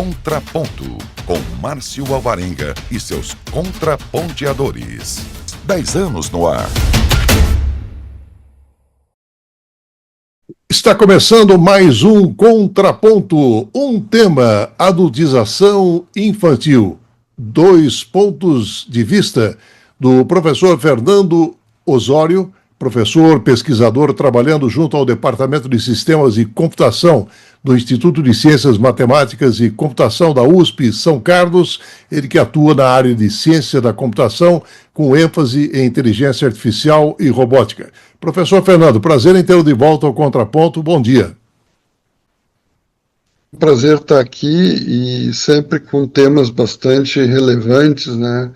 Contraponto, com Márcio Alvarenga e seus contraponteadores. 10 anos no ar. Está começando mais um Contraponto, um tema: adultização infantil. 2 pontos de vista do professor Fernando Osório, professor pesquisador trabalhando junto ao Departamento de Sistemas e Computação do Instituto de Ciências Matemáticas e Computação da USP São Carlos, ele que atua na área de ciência da computação com ênfase em inteligência artificial e robótica. Professor Fernando, prazer em tê-lo de volta ao Contraponto, bom dia. Prazer estar aqui e sempre com temas bastante relevantes, né,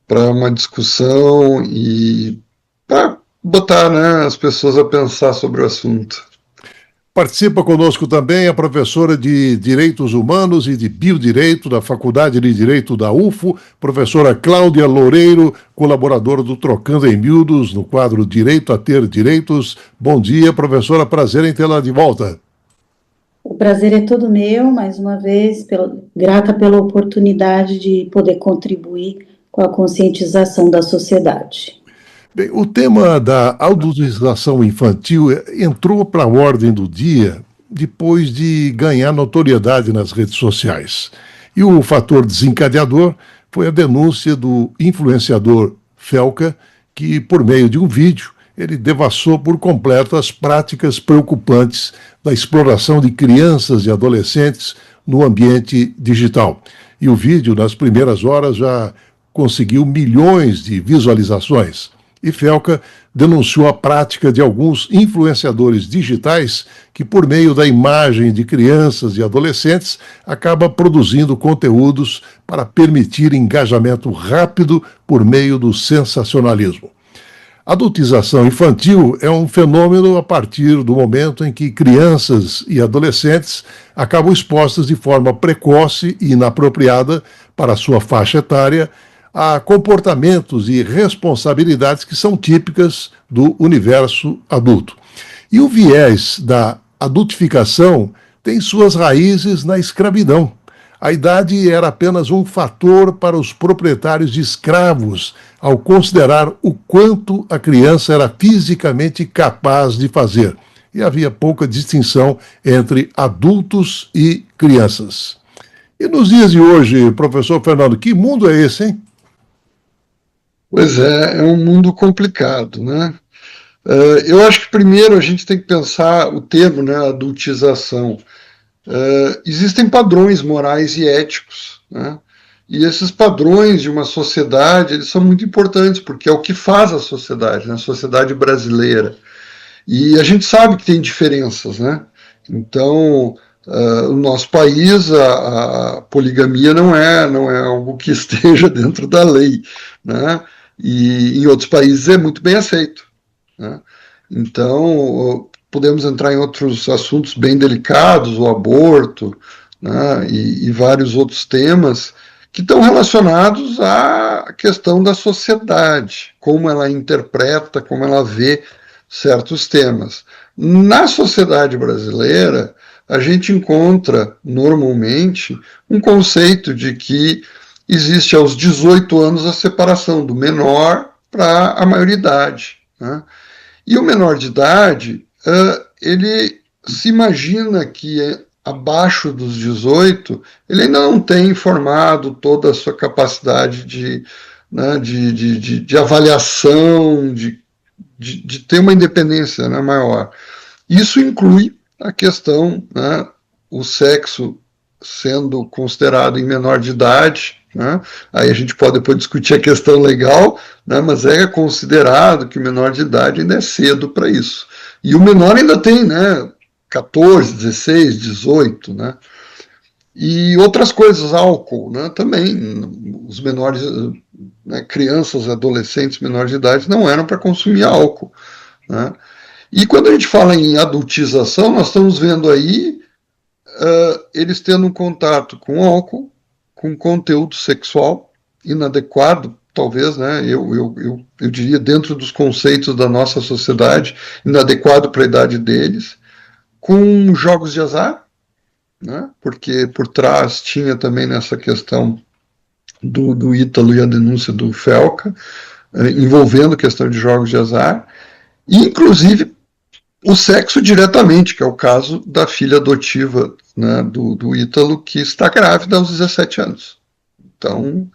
para uma discussão e para botar, né, as pessoas a pensar sobre o assunto. Participa conosco também a professora de Direitos Humanos e de Biodireito da Faculdade de Direito da UFO, professora Cláudia Loureiro, colaboradora do Trocando em Miúdos, no quadro Direito a Ter Direitos. Bom dia, professora, prazer em tê-la de volta. O prazer é todo meu, mais uma vez, grata pela oportunidade de poder contribuir com a conscientização da sociedade. Bem, o tema da adultização infantil entrou para a ordem do dia depois de ganhar notoriedade nas redes sociais. E o fator desencadeador foi a denúncia do influenciador Felca, que, por meio de um vídeo, ele devassou por completo as práticas preocupantes da exploração de crianças e adolescentes no ambiente digital. E o vídeo, nas primeiras horas, já conseguiu milhões de visualizações. E Felca denunciou a prática de alguns influenciadores digitais que, por meio da imagem de crianças e adolescentes, acaba produzindo conteúdos para permitir engajamento rápido por meio do sensacionalismo. A adultização infantil é um fenômeno a partir do momento em que crianças e adolescentes acabam expostas de forma precoce e inapropriada para a sua faixa etária a comportamentos e responsabilidades que são típicas do universo adulto. E o viés da adultificação tem suas raízes na escravidão. A idade era apenas um fator para os proprietários de escravos, ao considerar o quanto a criança era fisicamente capaz de fazer. E havia pouca distinção entre adultos e crianças. E nos dias de hoje, professor Fernando, que mundo é esse, hein? Pois é um mundo complicado, né? Eu acho que primeiro a gente tem que pensar o termo, né, adultização. Existem padrões morais e éticos, né? E esses padrões de uma sociedade, eles são muito importantes, porque é o que faz a sociedade, né, a sociedade brasileira. E a gente sabe que tem diferenças, né? Então, no nosso país, a poligamia não é algo que esteja dentro da lei, né? E em outros países é muito bem aceito, né? Então, podemos entrar em outros assuntos bem delicados, o aborto, né, e vários outros temas que estão relacionados à questão da sociedade, como ela interpreta, como ela vê certos temas. Na sociedade brasileira, a gente encontra, normalmente, um conceito de que existe aos 18 anos a separação do menor para a maioridade, né? E o menor de idade, ele se imagina que abaixo dos 18, ele ainda não tem formado toda a sua capacidade de avaliação, de ter uma independência, né, maior. Isso inclui a questão, né, o sexo sendo considerado em menor de idade, né? Aí a gente pode depois discutir a questão legal, né, mas é considerado que o menor de idade ainda é cedo para isso. E o menor ainda tem, né, 14, 16, 18, né? E outras coisas, álcool, né, também. Os menores, né, crianças, adolescentes menores de idade não eram para consumir álcool, né? E quando a gente fala em adultização, nós estamos vendo aí eles tendo um contato com álcool, com conteúdo sexual inadequado, talvez, né? Eu diria, dentro dos conceitos da nossa sociedade, inadequado para a idade deles, com jogos de azar, né? Porque por trás tinha também nessa questão do Ítalo e a denúncia do Felca, envolvendo questão de jogos de azar, e inclusive o sexo diretamente, que é o caso da filha adotiva, né, do Ítalo, que está grávida aos 17 anos. Então,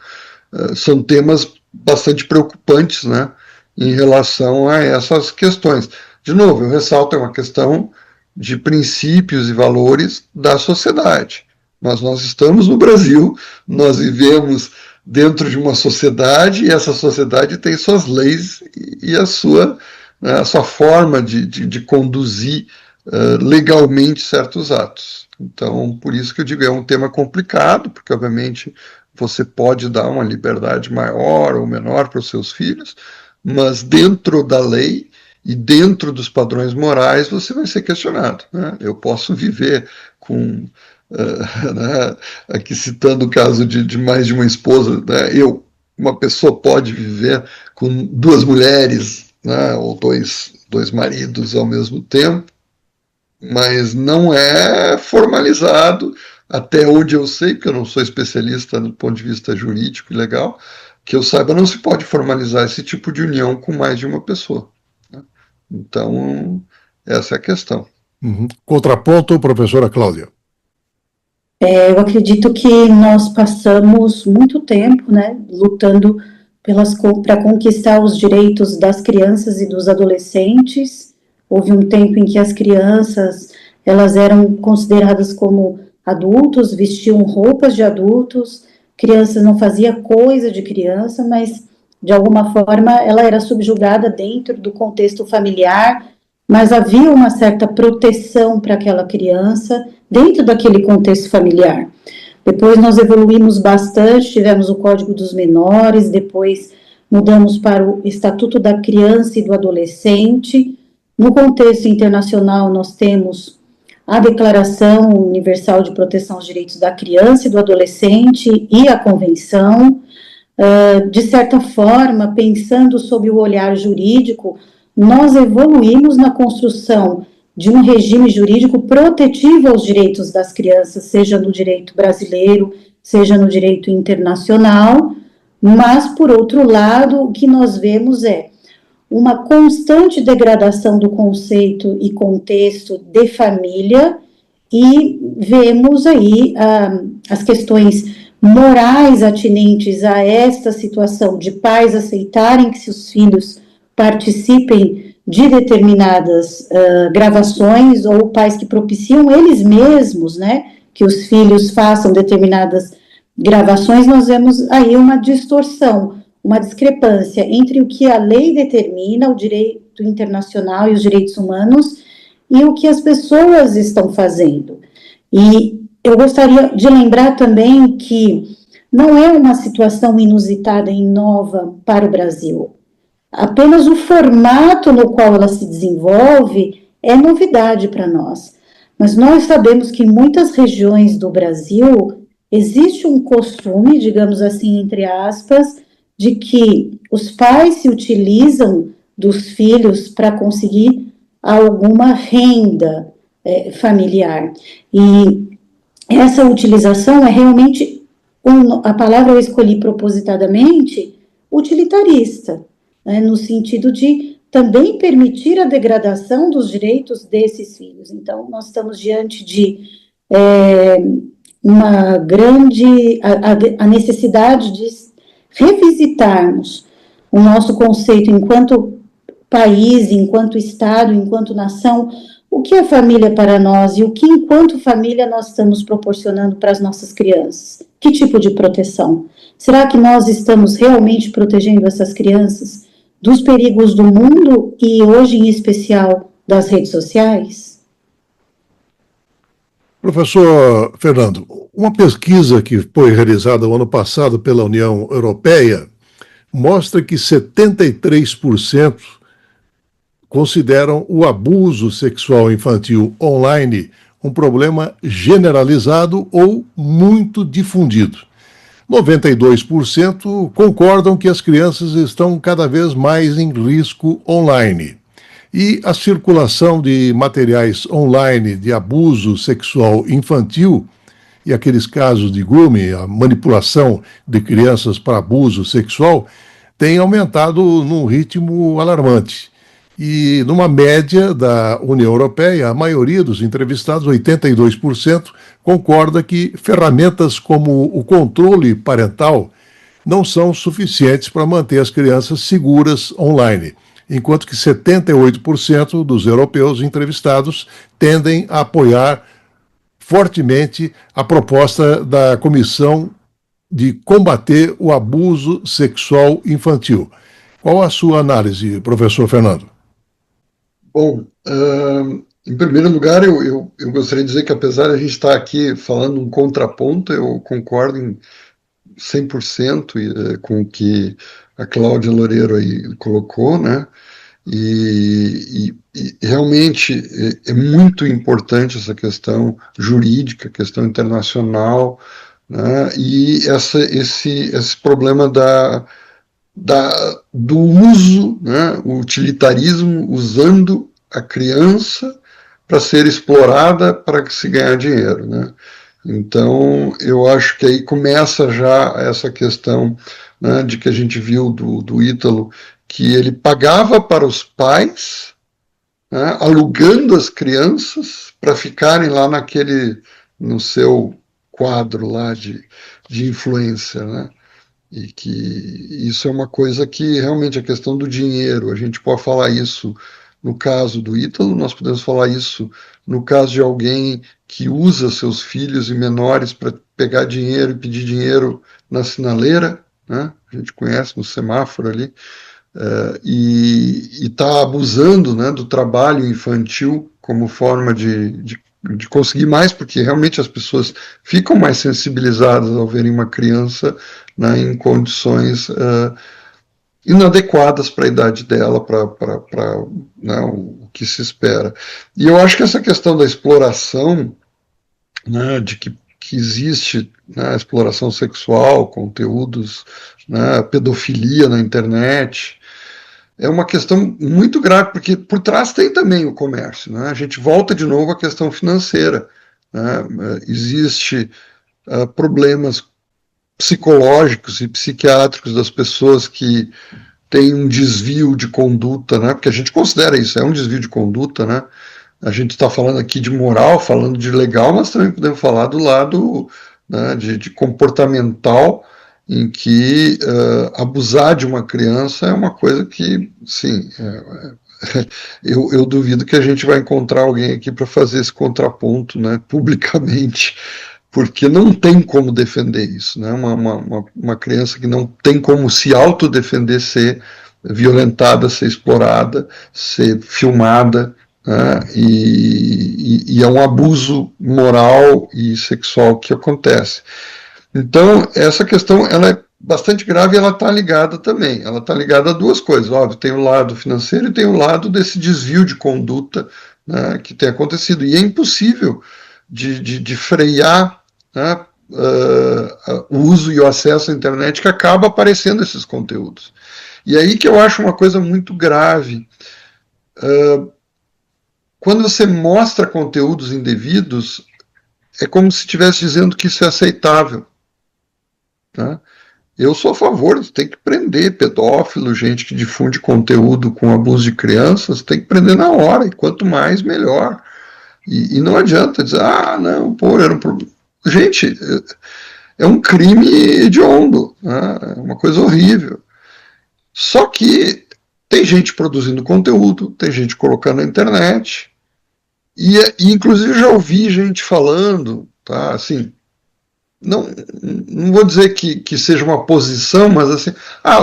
são temas bastante preocupantes, né, em relação a essas questões. De novo, eu ressalto, é uma questão de princípios e valores da sociedade. Mas nós estamos no Brasil, nós vivemos dentro de uma sociedade, e essa sociedade tem suas leis e a sua forma de conduzir legalmente certos atos. Então, por isso que eu digo, é um tema complicado, porque obviamente você pode dar uma liberdade maior ou menor para os seus filhos, mas dentro da lei e dentro dos padrões morais você vai ser questionado, né? Eu posso viver com, né, aqui citando o caso de mais de uma esposa, né, uma pessoa pode viver com duas mulheres, né, ou dois maridos ao mesmo tempo, mas não é formalizado, até onde eu sei, porque eu não sou especialista do ponto de vista jurídico e legal, que eu saiba, não se pode formalizar esse tipo de união com mais de uma pessoa, né? Então, essa é a questão. Uhum. Contraponto, professora Cláudia. Eu acredito que nós passamos muito tempo, né, lutando para conquistar os direitos das crianças e dos adolescentes. Houve um tempo em que as crianças, elas eram consideradas como adultos, vestiam roupas de adultos, criança não fazia coisa de criança, mas de alguma forma ela era subjugada dentro do contexto familiar, mas havia uma certa proteção para aquela criança dentro daquele contexto familiar. Depois nós evoluímos bastante, tivemos o Código dos Menores, depois mudamos para o Estatuto da Criança e do Adolescente. No contexto internacional, nós temos a Declaração Universal de Proteção aos Direitos da Criança e do Adolescente e a Convenção. De certa forma, pensando sob o olhar jurídico, nós evoluímos na construção de um regime jurídico protetivo aos direitos das crianças, seja no direito brasileiro, seja no direito internacional, mas, por outro lado, o que nós vemos é uma constante degradação do conceito e contexto de família, e vemos aí as questões morais atinentes a esta situação de pais aceitarem que seus filhos participem de determinadas gravações, ou pais que propiciam eles mesmos, né, que os filhos façam determinadas gravações. Nós vemos aí uma distorção, uma discrepância entre o que a lei determina, o direito internacional e os direitos humanos, e o que as pessoas estão fazendo. E eu gostaria de lembrar também que não é uma situação inusitada e nova para o Brasil. Apenas o formato no qual ela se desenvolve é novidade para nós. Mas nós sabemos que em muitas regiões do Brasil existe um costume, digamos assim, entre aspas, de que os pais se utilizam dos filhos para conseguir alguma renda familiar. E essa utilização é realmente, a palavra eu escolhi propositadamente, utilitarista, né, no sentido de também permitir a degradação dos direitos desses filhos. Então, nós estamos diante de uma grande, a necessidade de revisitarmos o nosso conceito enquanto país, enquanto Estado, enquanto nação, o que é família para nós e o que, enquanto família, nós estamos proporcionando para as nossas crianças? Que tipo de proteção? Será que nós estamos realmente protegendo essas crianças dos perigos do mundo e, hoje, em especial, das redes sociais? Professor Fernando, uma pesquisa que foi realizada no ano passado pela União Europeia mostra que 73% consideram o abuso sexual infantil online um problema generalizado ou muito difundido. 92% concordam que as crianças estão cada vez mais em risco online. E a circulação de materiais online de abuso sexual infantil e aqueles casos de grooming, a manipulação de crianças para abuso sexual, tem aumentado num ritmo alarmante. E numa média da União Europeia, a maioria dos entrevistados, 82%, concorda que ferramentas como o controle parental não são suficientes para manter as crianças seguras online, enquanto que 78% dos europeus entrevistados tendem a apoiar fortemente a proposta da Comissão de combater o abuso sexual infantil. Qual a sua análise, professor Fernando? Bom, em primeiro lugar, eu gostaria de dizer que, apesar de a gente estar aqui falando um contraponto, eu concordo em 100% com o que a Cláudia Loureiro aí colocou, né? E realmente é muito importante essa questão jurídica, questão internacional, né? E esse problema do uso, né? O utilitarismo usando a criança para ser explorada para se ganhar dinheiro, né? Então, eu acho que aí começa já essa questão, né, de que a gente viu do Ítalo, que ele pagava para os pais, né, alugando as crianças para ficarem lá no seu quadro lá de influência, né? E que isso é uma coisa que realmente a questão do dinheiro, a gente pode falar isso no caso do Ítalo, nós podemos falar isso no caso de alguém que usa seus filhos e menores para pegar dinheiro e pedir dinheiro na sinaleira, né? A gente conhece no semáforo ali, e está abusando, né, do trabalho infantil como forma de conseguir mais, porque realmente as pessoas ficam mais sensibilizadas ao verem uma criança, né, em condições inadequadas para a idade dela, para né, o que se espera. E eu acho que essa questão da exploração, né, de que existe, né, exploração sexual, conteúdos, né, pedofilia na internet, é uma questão muito grave, porque por trás tem também o comércio, né? A gente volta de novo à questão financeira, né? Existe problemas psicológicos e psiquiátricos das pessoas que têm um desvio de conduta, né? Porque a gente considera isso, é um desvio de conduta, né? A gente está falando aqui de moral, falando de legal, mas também podemos falar do lado, né, de comportamental, em que abusar de uma criança é uma coisa que, sim, eu duvido que a gente vai encontrar alguém aqui para fazer esse contraponto, né, publicamente, porque não tem como defender isso, né? Uma criança que não tem como se autodefender, ser violentada, ser explorada, ser filmada, né? E é um abuso moral e sexual que acontece. Então, essa questão ela é bastante grave e ela está ligada também. Ela está ligada a duas coisas. Óbvio, tem o lado financeiro e tem o lado desse desvio de conduta, né, que tem acontecido. E é impossível de frear, né, o uso e o acesso à internet, que acaba aparecendo esses conteúdos. E aí que eu acho uma coisa muito grave. Quando você mostra conteúdos indevidos, é como se estivesse dizendo que isso é aceitável. Tá? Eu sou a favor, tem que prender pedófilo, gente que difunde conteúdo com abuso de crianças, tem que prender na hora, e quanto mais, melhor. E não adianta dizer, não, pô, era um problema. Gente, é um crime hediondo, né? É uma coisa horrível. Só que tem gente produzindo conteúdo, tem gente colocando na internet, e inclusive já ouvi gente falando, tá, assim, não vou dizer que seja uma posição, mas assim,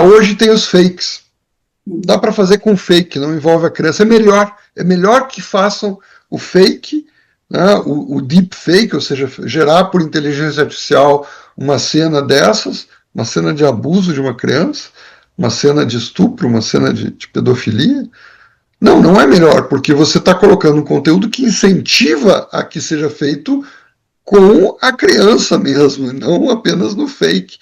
hoje tem os fakes, dá para fazer com fake, não envolve a criança, é melhor que façam o fake, né, o deep fake, ou seja, gerar por inteligência artificial uma cena dessas, uma cena de abuso de uma criança, uma cena de estupro, uma cena de pedofilia. Não é melhor, porque você está colocando um conteúdo que incentiva a que seja feito com a criança mesmo, não apenas no fake.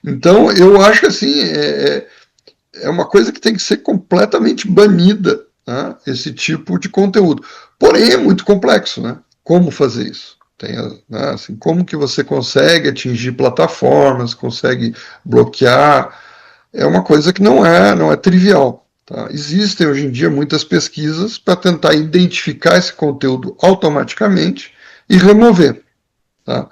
Então, eu acho que assim, é uma coisa que tem que ser completamente banida, né, esse tipo de conteúdo. Porém, é muito complexo, né? Como fazer isso? Né, assim, como que você consegue atingir plataformas, consegue bloquear? É uma coisa que não é trivial. Tá? Existem hoje em dia muitas pesquisas para tentar identificar esse conteúdo automaticamente e remover. Tá?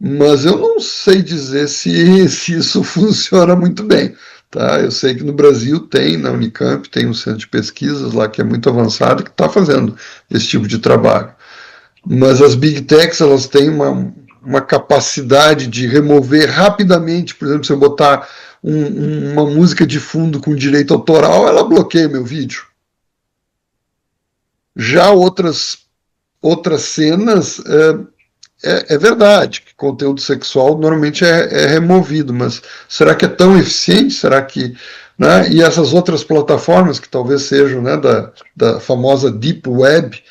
Mas eu não sei dizer se isso funciona muito bem. Tá? Eu sei que no Brasil tem, na Unicamp, tem um centro de pesquisas lá que é muito avançado que está fazendo esse tipo de trabalho. Mas as Big Techs, elas têm uma capacidade de remover rapidamente, por exemplo, se eu botar uma música de fundo com direito autoral, ela bloqueia meu vídeo. Já outras cenas, é verdade que conteúdo sexual normalmente é removido, mas será que é tão eficiente? Será que... Né? E essas outras plataformas, que talvez sejam, né, da famosa Deep Web,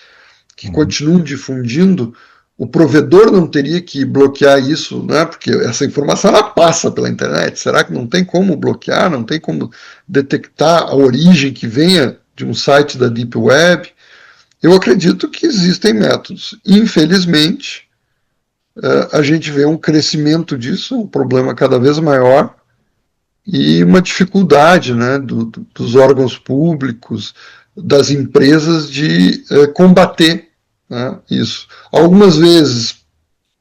que continuam difundindo, o provedor não teria que bloquear isso, né? Porque essa informação ela passa pela internet. Será que não tem como bloquear? Não tem como detectar a origem que venha de um site da Deep Web? Eu acredito que existem métodos. Infelizmente, a gente vê um crescimento disso, um problema cada vez maior, e uma dificuldade, né, dos órgãos públicos, das empresas de combater, né, isso. Algumas vezes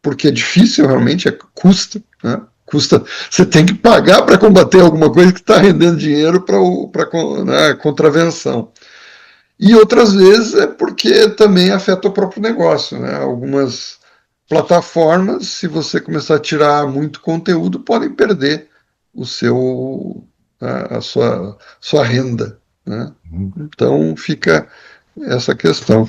porque é difícil, realmente, custa, né, você tem que pagar para combater alguma coisa que está rendendo dinheiro para né, contravenção. E outras vezes é porque também afeta o próprio negócio, né? Algumas plataformas, se você começar a tirar muito conteúdo, podem perder a sua renda, né? Então fica essa questão.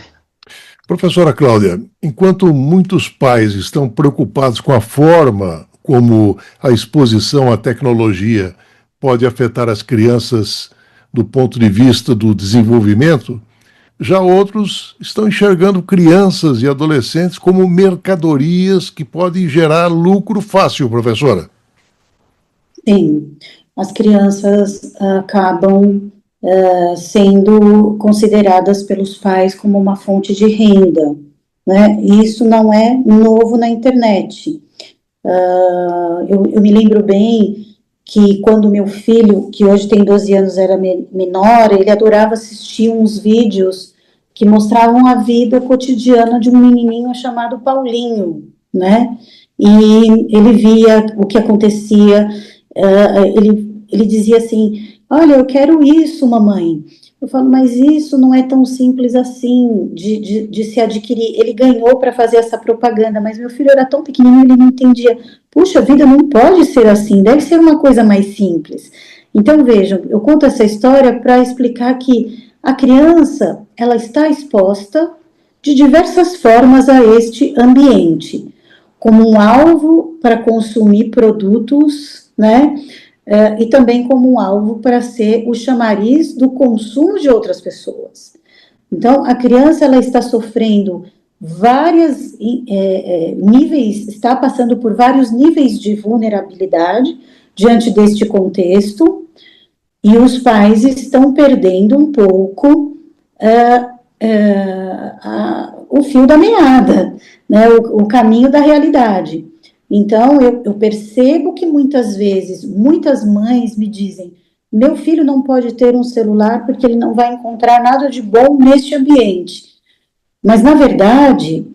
Professora Cláudia, enquanto muitos pais estão preocupados com a forma como a exposição à tecnologia pode afetar as crianças do ponto de vista do desenvolvimento, já outros estão enxergando crianças e adolescentes como mercadorias que podem gerar lucro fácil, professora. Sim, as crianças acabam sendo consideradas pelos pais como uma fonte de renda, né? E isso não é novo na internet. Eu me lembro bem que quando meu filho, que hoje tem 12 anos, era menor, ele adorava assistir uns vídeos que mostravam a vida cotidiana de um menininho chamado Paulinho, né? E ele via o que acontecia, ele dizia assim, olha, eu quero isso, mamãe. Eu falo, mas isso não é tão simples assim de se adquirir. Ele ganhou para fazer essa propaganda, mas meu filho era tão pequenininho, ele não entendia. Puxa vida, não pode ser assim, deve ser uma coisa mais simples. Então, vejam, eu conto essa história para explicar que a criança, ela está exposta de diversas formas a este ambiente, como um alvo para consumir produtos, né? E também como um alvo para ser o chamariz do consumo de outras pessoas. Então, a criança, ela está sofrendo vários níveis, está passando por vários níveis de vulnerabilidade diante deste contexto, e os pais estão perdendo um pouco o fio da meada, né, o caminho da realidade. Então, eu percebo que muitas vezes, muitas mães me dizem, meu filho não pode ter um celular porque ele não vai encontrar nada de bom neste ambiente. Mas, na verdade,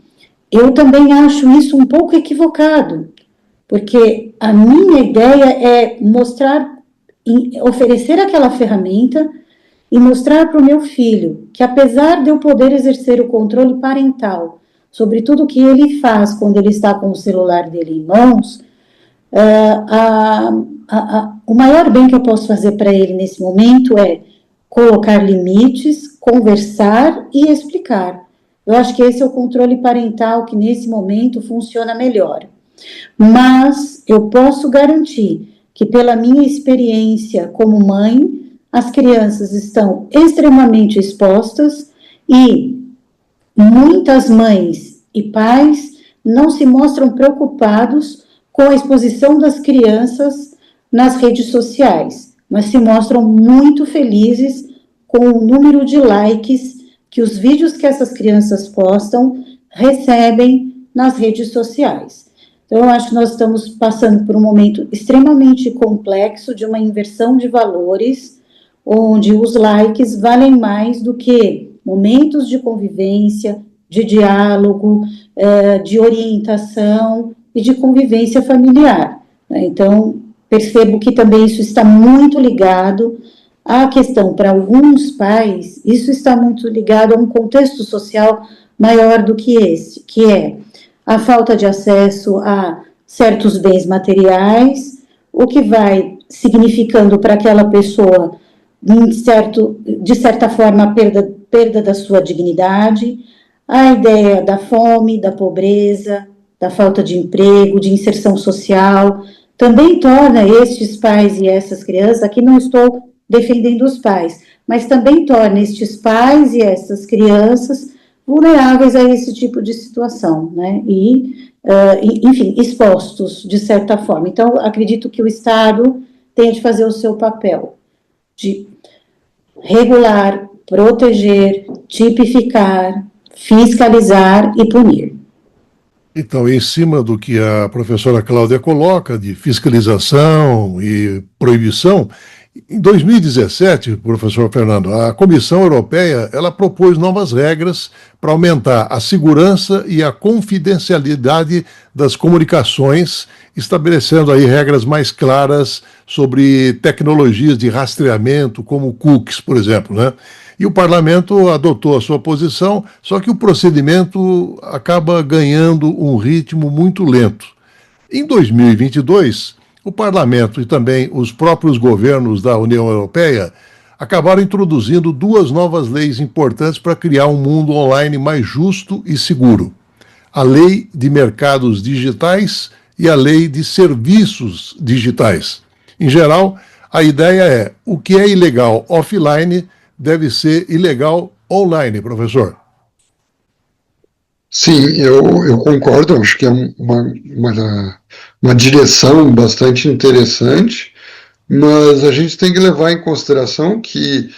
eu também acho isso um pouco equivocado, porque a minha ideia é oferecer aquela ferramenta e mostrar para o meu filho que, apesar de eu poder exercer o controle parental sobre tudo que ele faz quando ele está com o celular dele em mãos, o maior bem que eu posso fazer para ele nesse momento é colocar limites, conversar e explicar. Eu acho que esse é o controle parental que nesse momento funciona melhor. Mas eu posso garantir que, pela minha experiência como mãe, as crianças estão extremamente expostas e muitas mães e pais não se mostram preocupados com a exposição das crianças nas redes sociais, mas se mostram muito felizes com o número de likes que os vídeos que essas crianças postam recebem nas redes sociais. Então, eu acho que nós estamos passando por um momento extremamente complexo de uma inversão de valores, onde os likes valem mais do que momentos de convivência, de diálogo, de orientação e de convivência familiar. Então, percebo que também isso está muito ligado à questão, para alguns pais, isso está muito ligado a um contexto social maior do que esse, que é a falta de acesso a certos bens materiais, o que vai significando para aquela pessoa, de certa forma, a perda da sua dignidade, a ideia da fome, da pobreza, da falta de emprego, de inserção social, também torna estes pais e essas crianças, aqui não estou defendendo os pais, mas também torna estes pais e essas crianças vulneráveis a esse tipo de situação, né? Enfim, expostos de certa forma. Então, acredito que o Estado tem de fazer o seu papel de regular, proteger, tipificar, fiscalizar e punir. Então, em cima do que a professora Cláudia coloca, de fiscalização e proibição, em 2017, professor Fernando, a Comissão Europeia ela propôs novas regras para aumentar a segurança e a confidencialidade das comunicações, estabelecendo aí regras mais claras sobre tecnologias de rastreamento, como cookies, por exemplo, né? E o parlamento adotou a sua posição, só que o procedimento acaba ganhando um ritmo muito lento. Em 2022, o parlamento e também os próprios governos da União Europeia acabaram introduzindo duas novas leis importantes para criar um mundo online mais justo e seguro: a Lei de Mercados Digitais e a Lei de Serviços Digitais. Em geral, a ideia é: o que é ilegal offline deve ser ilegal online, professor. Sim, eu concordo, acho que é uma direção bastante interessante, mas a gente tem que levar em consideração que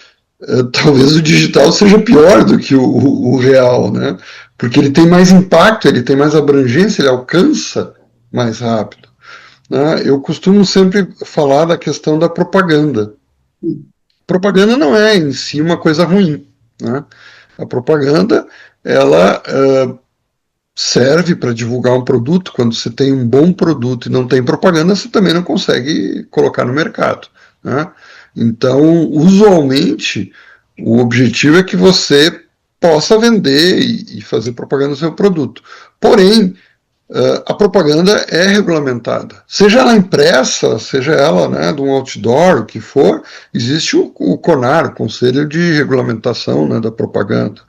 talvez o digital seja pior do que o real, né? Porque ele tem mais impacto, ele tem mais abrangência, ele alcança mais rápido, né? Eu costumo sempre falar da questão da propaganda. Propaganda não é em si uma coisa ruim, né? A propaganda, ela serve para divulgar um produto. Quando você tem um bom produto e não tem propaganda, você também não consegue colocar no mercado, né? Então, usualmente, o objetivo é que você possa vender e fazer propaganda do seu produto. Porém, a propaganda é regulamentada. Seja ela impressa, seja ela, né, de um outdoor, o que for, existe o CONAR, o Conselho de Regulamentação, né, da Propaganda.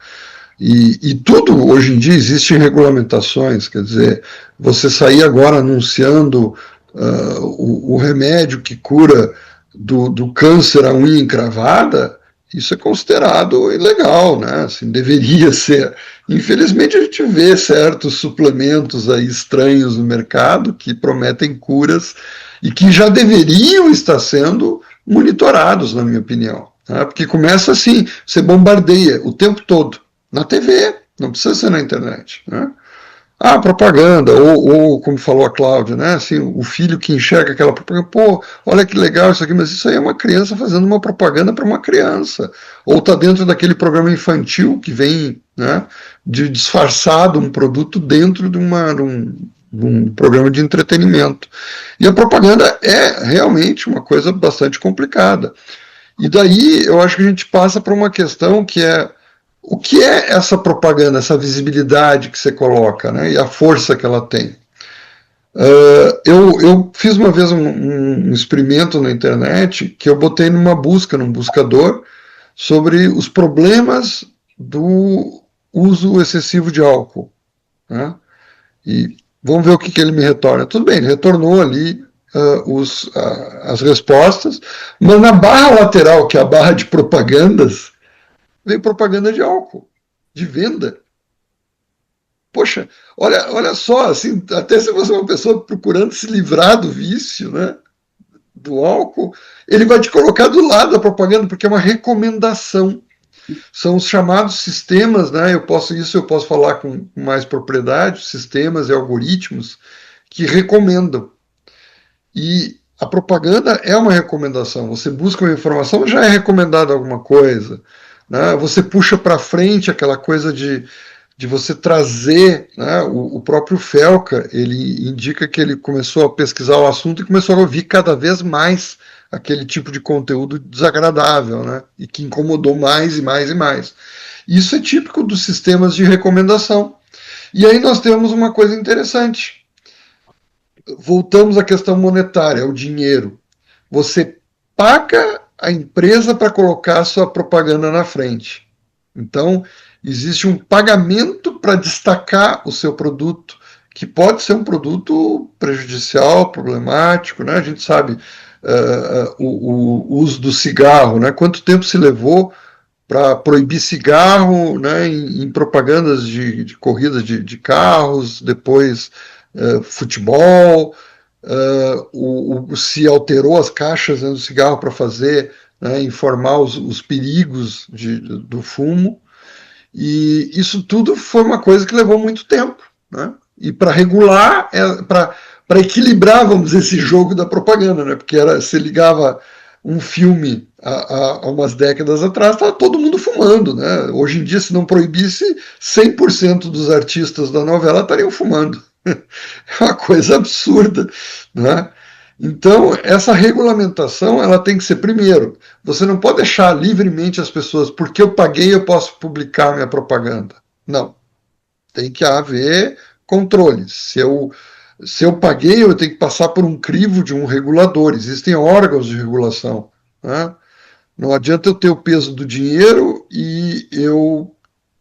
E tudo, hoje em dia, existem regulamentações, quer dizer, você sair agora anunciando o remédio que cura do câncer à unha encravada, isso é considerado ilegal, né? Assim, deveria ser. Infelizmente, a gente vê certos suplementos aí estranhos no mercado que prometem curas e que já deveriam estar sendo monitorados, na minha opinião, né? Porque começa assim, você bombardeia o tempo todo, na TV, não precisa ser na internet, né? Propaganda, ou como falou a Cláudia, né? Assim, o filho que enxerga aquela propaganda, pô, olha que legal isso aqui, mas isso aí é uma criança fazendo uma propaganda para uma criança. Ou está dentro daquele programa infantil que vem, né, de disfarçado um produto dentro de um programa de entretenimento. E a propaganda é realmente uma coisa bastante complicada. E daí eu acho que a gente passa para uma questão que é: o que é essa propaganda, essa visibilidade que você coloca, né, e a força que ela tem? Eu fiz uma vez um experimento na internet que eu botei num buscador, sobre os problemas do uso excessivo de álcool, né? E vamos ver o que ele me retorna. Tudo bem, ele retornou ali as respostas, mas na barra lateral, que é a barra de propagandas, veio propaganda de álcool, de venda. Poxa, olha só, assim, até se você é uma pessoa procurando se livrar do vício, né? do álcool, ele vai te colocar do lado da propaganda, porque é uma recomendação. São os chamados sistemas, né? Eu posso falar com mais propriedade, sistemas e algoritmos que recomendam. E a propaganda é uma recomendação. Você busca uma informação, já é recomendado alguma coisa, né? Você puxa para frente aquela coisa de você trazer, né? O próprio Felca, ele indica que ele começou a pesquisar o assunto e começou a ouvir cada vez mais aquele tipo de conteúdo desagradável, né? E que incomodou mais e mais e mais. Isso é típico dos sistemas de recomendação. E aí nós temos uma coisa interessante. Voltamos à questão monetária, o dinheiro. Você paga a empresa para colocar a sua propaganda na frente. Então, existe um pagamento para destacar o seu produto, que pode ser um produto prejudicial, problemático, né? A gente sabe o uso do cigarro, né? Quanto tempo se levou para proibir cigarro, né, em propagandas de corridas de carros, depois futebol, se alterou as caixas, né, do cigarro para fazer, né, informar os perigos do fumo, e isso tudo foi uma coisa que levou muito tempo, né? E para regular, para equilibrar, vamos dizer, esse jogo da propaganda, né? Porque você ligava um filme há umas décadas atrás, estava todo mundo fumando, né? Hoje em dia, se não proibisse, 100% dos artistas da novela estariam fumando. É uma coisa absurda, né? Então, essa regulamentação, ela tem que ser, primeiro, você não pode deixar livremente as pessoas, porque eu paguei, eu posso publicar minha propaganda. Não. Tem que haver controles. Se eu paguei, eu tenho que passar por um crivo de um regulador. Existem órgãos de regulação, né? Não adianta eu ter o peso do dinheiro e eu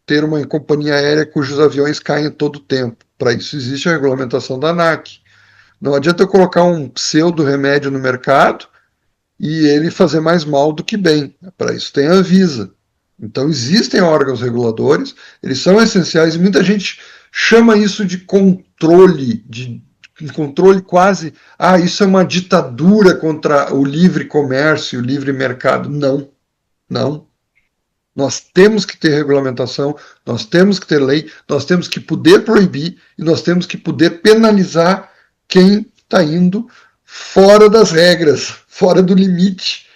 ter uma companhia aérea cujos aviões caem todo o tempo. Para isso existe a regulamentação da ANAC. Não adianta eu colocar um pseudo remédio no mercado e ele fazer mais mal do que bem. Para isso tem a Anvisa. Então existem órgãos reguladores, eles são essenciais e muita gente chama isso de controle, de controle quase, isso é uma ditadura contra o livre comércio, o livre mercado. Não, não. Nós temos que ter regulamentação, nós temos que ter lei, nós temos que poder proibir e nós temos que poder penalizar quem está indo fora das regras, fora do limite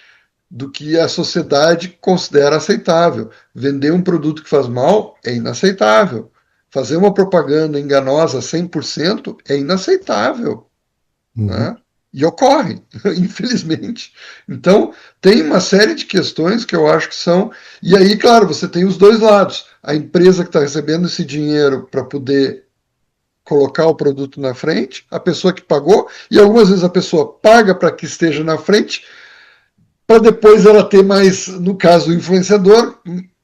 do que a sociedade considera aceitável. Vender um produto que faz mal é inaceitável. Fazer uma propaganda enganosa 100% é inaceitável. Né? E ocorre, infelizmente. Então, tem uma série de questões que eu acho que são... E aí, claro, você tem os dois lados. A empresa que está recebendo esse dinheiro para poder colocar o produto na frente, a pessoa que pagou, e algumas vezes a pessoa paga para que esteja na frente, para depois ela ter mais, no caso, o influenciador,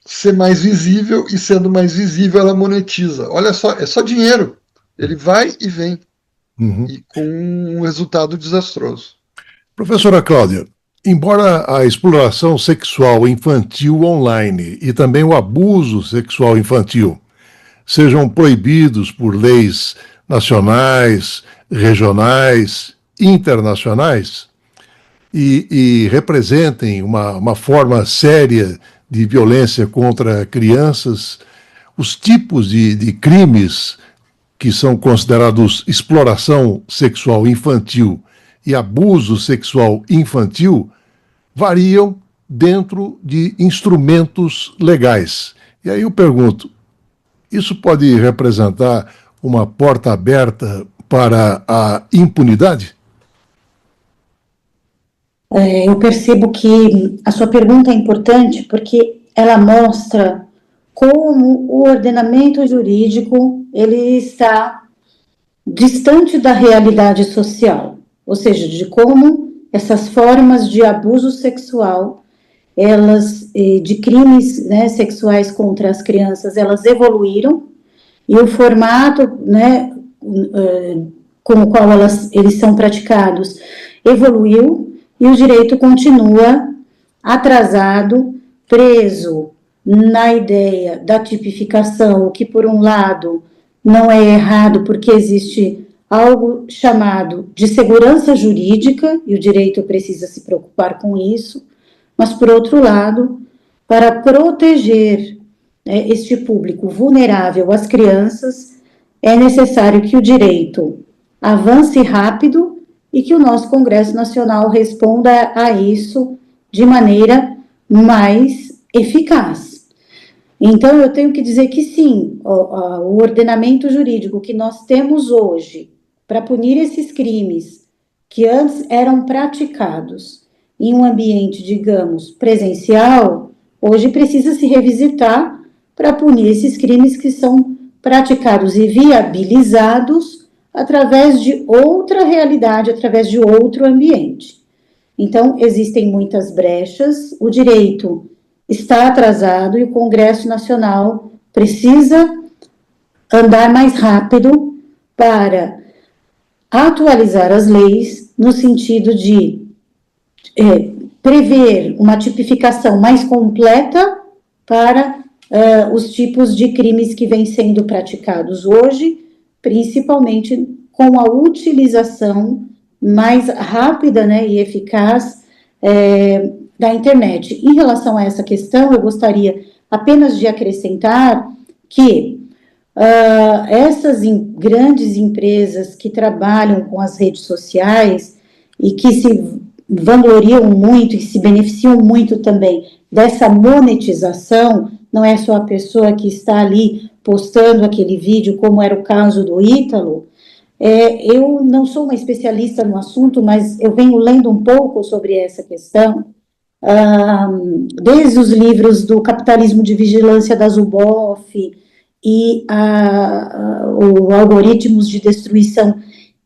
ser mais visível, e sendo mais visível ela monetiza. Olha só, é só dinheiro. Ele vai e vem. E com um resultado desastroso. Professora Cláudia, embora a exploração sexual infantil online e também o abuso sexual infantil sejam proibidos por leis nacionais, regionais, internacionais e representem uma forma séria de violência contra crianças, os tipos de crimes que são considerados exploração sexual infantil e abuso sexual infantil variam dentro de instrumentos legais. E aí eu pergunto, isso pode representar uma porta aberta para a impunidade? Eu percebo que a sua pergunta é importante porque ela mostra como o ordenamento jurídico ele está distante da realidade social, ou seja, de como essas formas de abuso sexual, elas de crimes, né, sexuais contra as crianças, elas evoluíram e o formato, né, com o qual eles são praticados evoluiu e o direito continua atrasado, preso na ideia da tipificação, o que por um lado não é errado porque existe algo chamado de segurança jurídica, e o direito precisa se preocupar com isso, mas, por outro lado, para proteger, né, este público vulnerável, as crianças, é necessário que o direito avance rápido e que o nosso Congresso Nacional responda a isso de maneira mais eficaz. Então, eu tenho que dizer que sim, o ordenamento jurídico que nós temos hoje para punir esses crimes que antes eram praticados em um ambiente, digamos, presencial, hoje precisa se revisitar para punir esses crimes que são praticados e viabilizados através de outra realidade, através de outro ambiente. Então, existem muitas brechas, o direito está atrasado e o Congresso Nacional precisa andar mais rápido para atualizar as leis no sentido de prever uma tipificação mais completa para os tipos de crimes que vêm sendo praticados hoje, principalmente com a utilização mais rápida, né, e eficaz da internet. Em relação a essa questão, eu gostaria apenas de acrescentar que essas grandes empresas que trabalham com as redes sociais e que se vangloriam muito e se beneficiam muito também dessa monetização, não é só a pessoa que está ali postando aquele vídeo, como era o caso do Ítalo. Eu não sou uma especialista no assunto, mas eu venho lendo um pouco sobre essa questão, desde os livros do Capitalismo de Vigilância da Zuboff e o Algoritmos de Destruição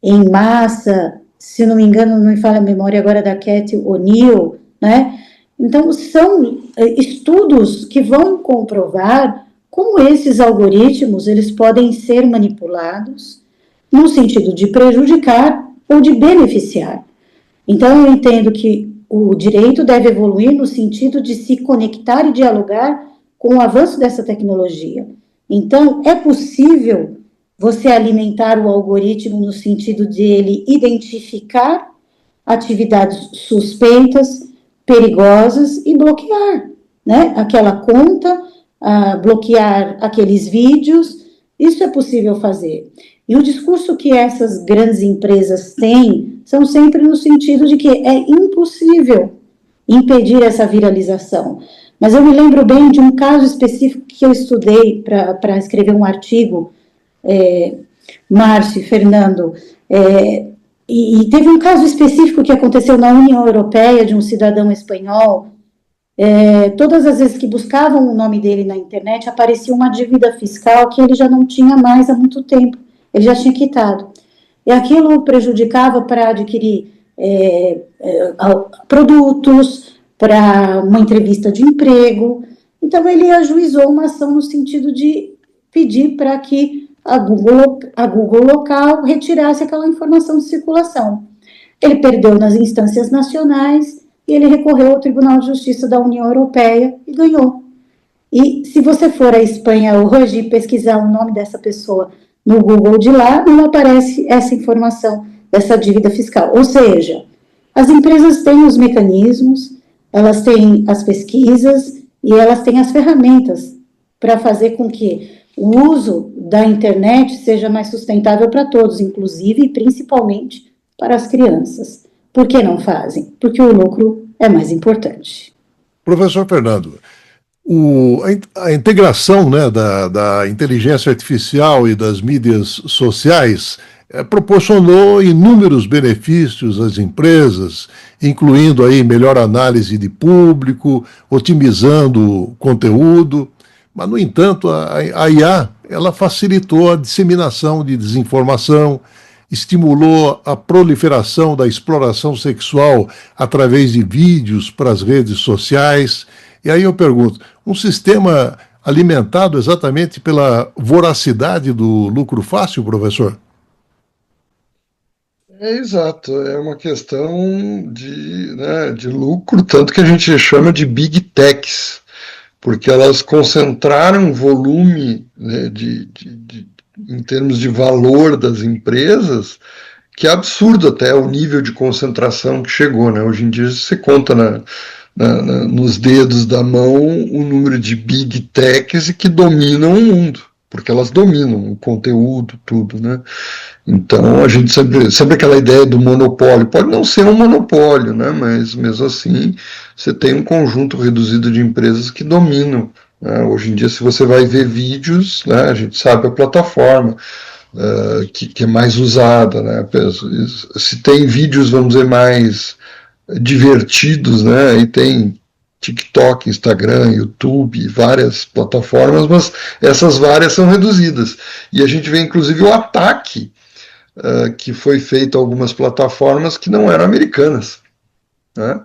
em Massa, se não me engano, não me falha a memória agora, da Cathy O'Neil, né? Então, são estudos que vão comprovar como esses algoritmos, eles podem ser manipulados no sentido de prejudicar ou de beneficiar. Então, eu entendo que o direito deve evoluir no sentido de se conectar e dialogar com o avanço dessa tecnologia. Então, é possível você alimentar o algoritmo no sentido de ele identificar atividades suspeitas, perigosas e bloquear, né, aquela conta, bloquear aqueles vídeos. Isso é possível fazer. E o discurso que essas grandes empresas têm são sempre no sentido de que é impossível impedir essa viralização. Mas eu me lembro bem de um caso específico que eu estudei para escrever um artigo, Márcio e Fernando, e teve um caso específico que aconteceu na União Europeia, de um cidadão espanhol. Todas as vezes que buscavam o nome dele na internet, aparecia uma dívida fiscal que ele já não tinha mais há muito tempo, ele já tinha quitado. E aquilo prejudicava para adquirir produtos, para uma entrevista de emprego. Então, ele ajuizou uma ação no sentido de pedir para que a Google local retirasse aquela informação de circulação. Ele perdeu nas instâncias nacionais e ele recorreu ao Tribunal de Justiça da União Europeia e ganhou. E se você for à Espanha hoje e pesquisar o nome dessa pessoa no Google de lá, não aparece essa informação dessa dívida fiscal. Ou seja, as empresas têm os mecanismos, elas têm as pesquisas e elas têm as ferramentas para fazer com que o uso da internet seja mais sustentável para todos, inclusive e principalmente para as crianças. Por que não fazem? Porque o lucro é mais importante. Professor Fernando, a integração, né, da inteligência artificial e das mídias sociais proporcionou inúmeros benefícios às empresas, incluindo aí melhor análise de público, otimizando o conteúdo, mas, no entanto, a IA ela facilitou a disseminação de desinformação, estimulou a proliferação da exploração sexual através de vídeos para as redes sociais. E aí eu pergunto, um sistema alimentado exatamente pela voracidade do lucro fácil, professor? Exato, é uma questão de lucro, tanto que a gente chama de big techs, porque elas concentraram volume, né, em termos de valor das empresas, que é absurdo até o nível de concentração que chegou, né? Hoje em dia você conta nos dedos da mão o número de big techs que dominam o mundo, porque elas dominam o conteúdo, tudo, né? Então a gente sempre aquela ideia do monopólio, pode não ser um monopólio, né? Mas mesmo assim você tem um conjunto reduzido de empresas que dominam. Hoje em dia, se você vai ver vídeos, né, a gente sabe a plataforma que é mais usada, né? Se tem vídeos, vamos dizer, mais divertidos, né? E tem TikTok, Instagram, YouTube, várias plataformas, mas essas várias são reduzidas. E a gente vê, inclusive, o ataque que foi feito a algumas plataformas que não eram americanas, né?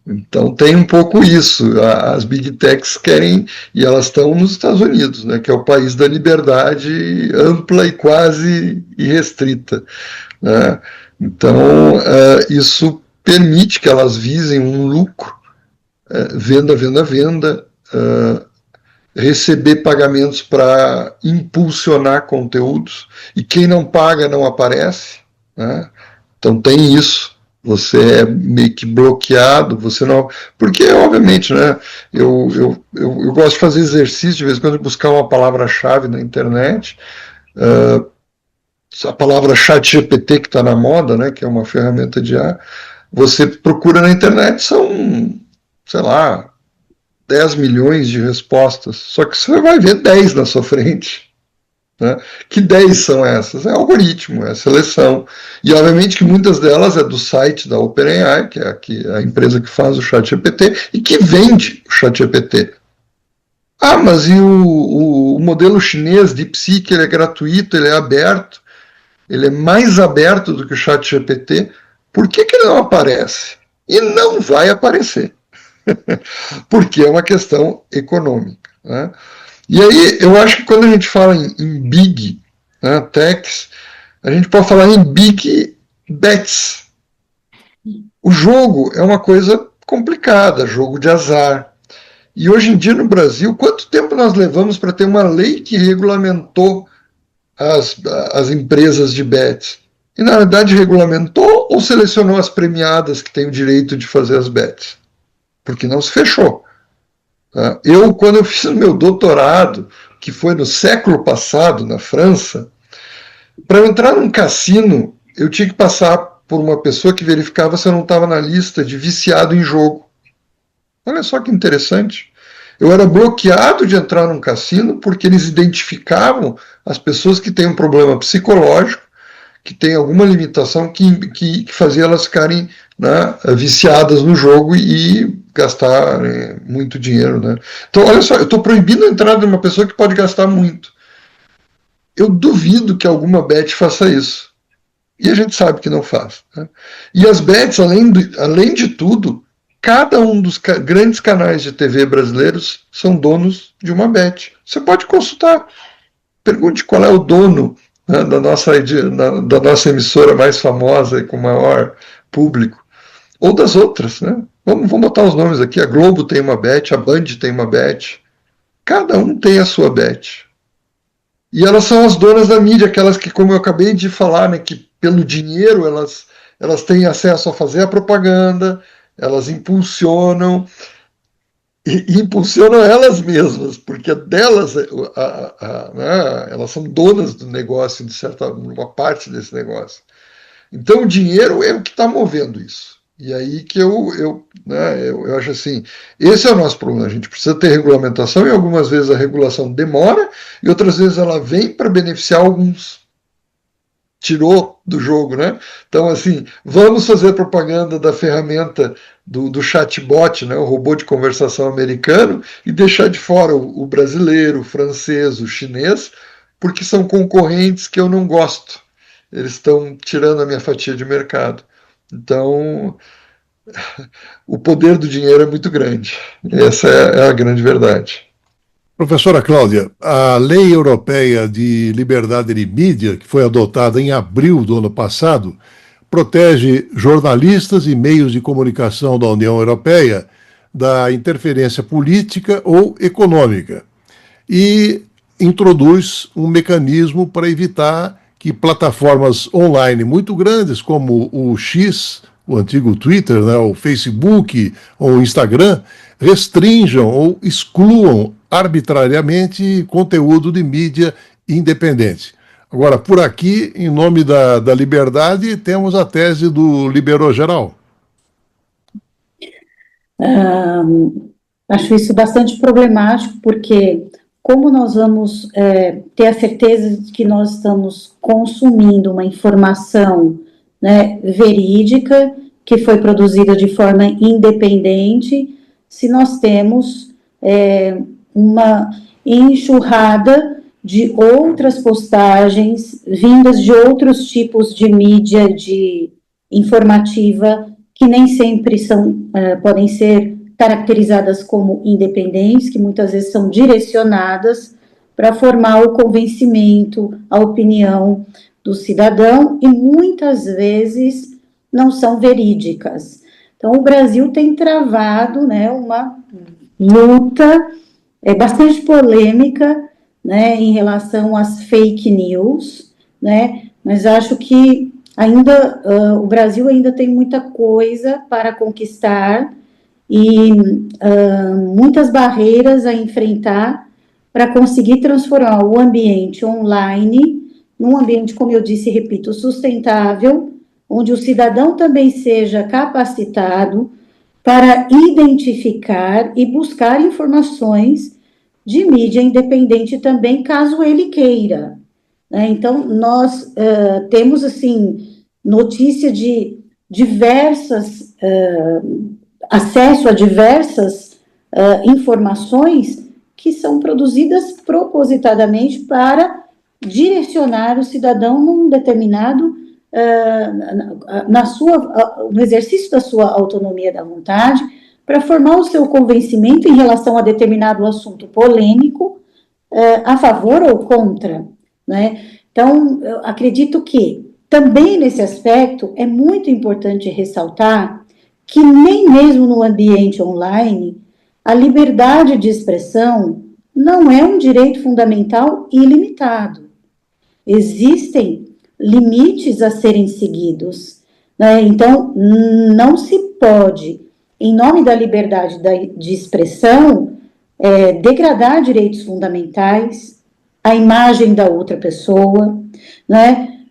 Então tem um pouco isso, as big techs querem, e elas estão nos Estados Unidos, né, que é o país da liberdade ampla e quase irrestrita, né? Então isso permite que elas visem um lucro, venda, receber pagamentos para impulsionar conteúdos, e quem não paga não aparece, né? Então tem isso. Você é meio que bloqueado, você não. Porque, obviamente, né? Eu gosto de fazer exercício de vez em quando, buscar uma palavra-chave na internet. A palavra ChatGPT, que está na moda, né? Que é uma ferramenta de IA, você procura na internet, são, sei lá, 10 milhões de respostas. Só que você vai ver 10 na sua frente. Né? Que 10 são essas? É algoritmo, é seleção. E obviamente que muitas delas é do site da OpenAI, que é a empresa que faz o ChatGPT e que vende o ChatGPT. Ah, mas e o modelo chinês DeepSeek, ele é gratuito, ele é aberto, ele é mais aberto do que o ChatGPT, por que ele não aparece? E não vai aparecer. Porque é uma questão econômica, né? E aí, eu acho que quando a gente fala em big, né, techs, a gente pode falar em big bets. O jogo é uma coisa complicada, jogo de azar. E hoje em dia no Brasil, quanto tempo nós levamos para ter uma lei que regulamentou as empresas de bets? E na verdade regulamentou ou selecionou as premiadas que têm o direito de fazer as bets? Porque não se fechou. Quando eu fiz o meu doutorado, que foi no século passado, na França, para eu entrar num cassino, eu tinha que passar por uma pessoa que verificava se eu não estava na lista de viciado em jogo. Olha só que interessante. Eu era bloqueado de entrar num cassino porque eles identificavam as pessoas que têm um problema psicológico, que têm alguma limitação que fazia elas ficarem, né, viciadas no jogo e gastar, né, muito dinheiro, né? Então, olha só, eu estou proibindo a entrada de uma pessoa que pode gastar muito. Eu duvido que alguma bet faça isso. E a gente sabe que não faz, né? E as bets, além de tudo, cada um dos grandes canais de TV brasileiros são donos de uma bet. Você pode consultar. Pergunte qual é o dono, né, da nossa emissora mais famosa e com maior público. Ou das outras, né? Vamos botar os nomes aqui. A Globo tem uma bet, a Band tem uma bet. Cada um tem a sua bet. E elas são as donas da mídia, aquelas que, como eu acabei de falar, né, que pelo dinheiro elas têm acesso a fazer a propaganda, elas impulsionam, e impulsionam elas mesmas, porque delas, né, elas são donas do negócio, de uma parte desse negócio. Então o dinheiro é o que está movendo isso. E aí que eu acho assim, esse é o nosso problema. A gente precisa ter regulamentação, e algumas vezes a regulação demora, e outras vezes ela vem para beneficiar alguns. Tirou do jogo, né? Então, assim, vamos fazer propaganda da ferramenta do chatbot, né, o robô de conversação americano, e deixar de fora o brasileiro, o francês, o chinês, porque são concorrentes que eu não gosto. Eles estão tirando a minha fatia de mercado. Então, o poder do dinheiro é muito grande. Essa é a grande verdade. Professora Cláudia, a Lei Europeia de Liberdade de Mídia, que foi adotada em abril do ano passado, protege jornalistas e meios de comunicação da União Europeia da interferência política ou econômica. E introduz um mecanismo para evitar que plataformas online muito grandes, como o X, o antigo Twitter, né, o Facebook ou o Instagram, restringam ou excluam arbitrariamente conteúdo de mídia independente. Agora, por aqui, em nome da liberdade, temos a tese do liberou geral. Acho isso bastante problemático, porque como nós vamos ter a certeza de que nós estamos consumindo uma informação, né, verídica, que foi produzida de forma independente, se nós temos uma enxurrada de outras postagens vindas de outros tipos de mídia informativa que nem sempre podem ser caracterizadas como independentes, que muitas vezes são direcionadas para formar o convencimento, a opinião do cidadão, e muitas vezes não são verídicas. Então, o Brasil tem travado, né, uma luta bastante polêmica, né, em relação às fake news, né, mas acho que ainda o Brasil ainda tem muita coisa para conquistar e muitas barreiras a enfrentar para conseguir transformar o ambiente online num ambiente, como eu disse e repito, sustentável, onde o cidadão também seja capacitado para identificar e buscar informações de mídia independente também, caso ele queira, né? Então, nós temos, assim, notícia de diversas, acesso a diversas informações que são produzidas propositadamente para direcionar o cidadão num determinado, no exercício da sua autonomia da vontade, para formar o seu convencimento em relação a determinado assunto polêmico, a favor ou contra, né? Então, eu acredito que também nesse aspecto é muito importante ressaltar que nem mesmo no ambiente online a liberdade de expressão não é um direito fundamental ilimitado. Existem limites a serem seguidos, né? Então, não se pode, em nome da liberdade de expressão, degradar direitos fundamentais, a imagem da outra pessoa, né?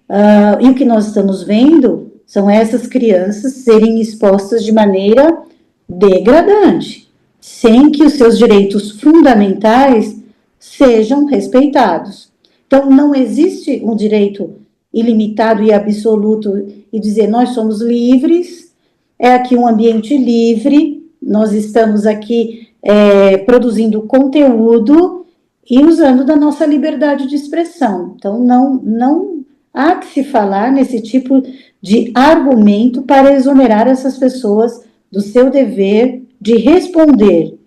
E o que nós estamos vendo são essas crianças serem expostas de maneira degradante, sem que os seus direitos fundamentais sejam respeitados. Então, não existe um direito ilimitado e absoluto e dizer nós somos livres, é aqui um ambiente livre, nós estamos aqui produzindo conteúdo e usando da nossa liberdade de expressão. Então, não há que se falar nesse tipo de argumento para exonerar essas pessoas do seu dever de responder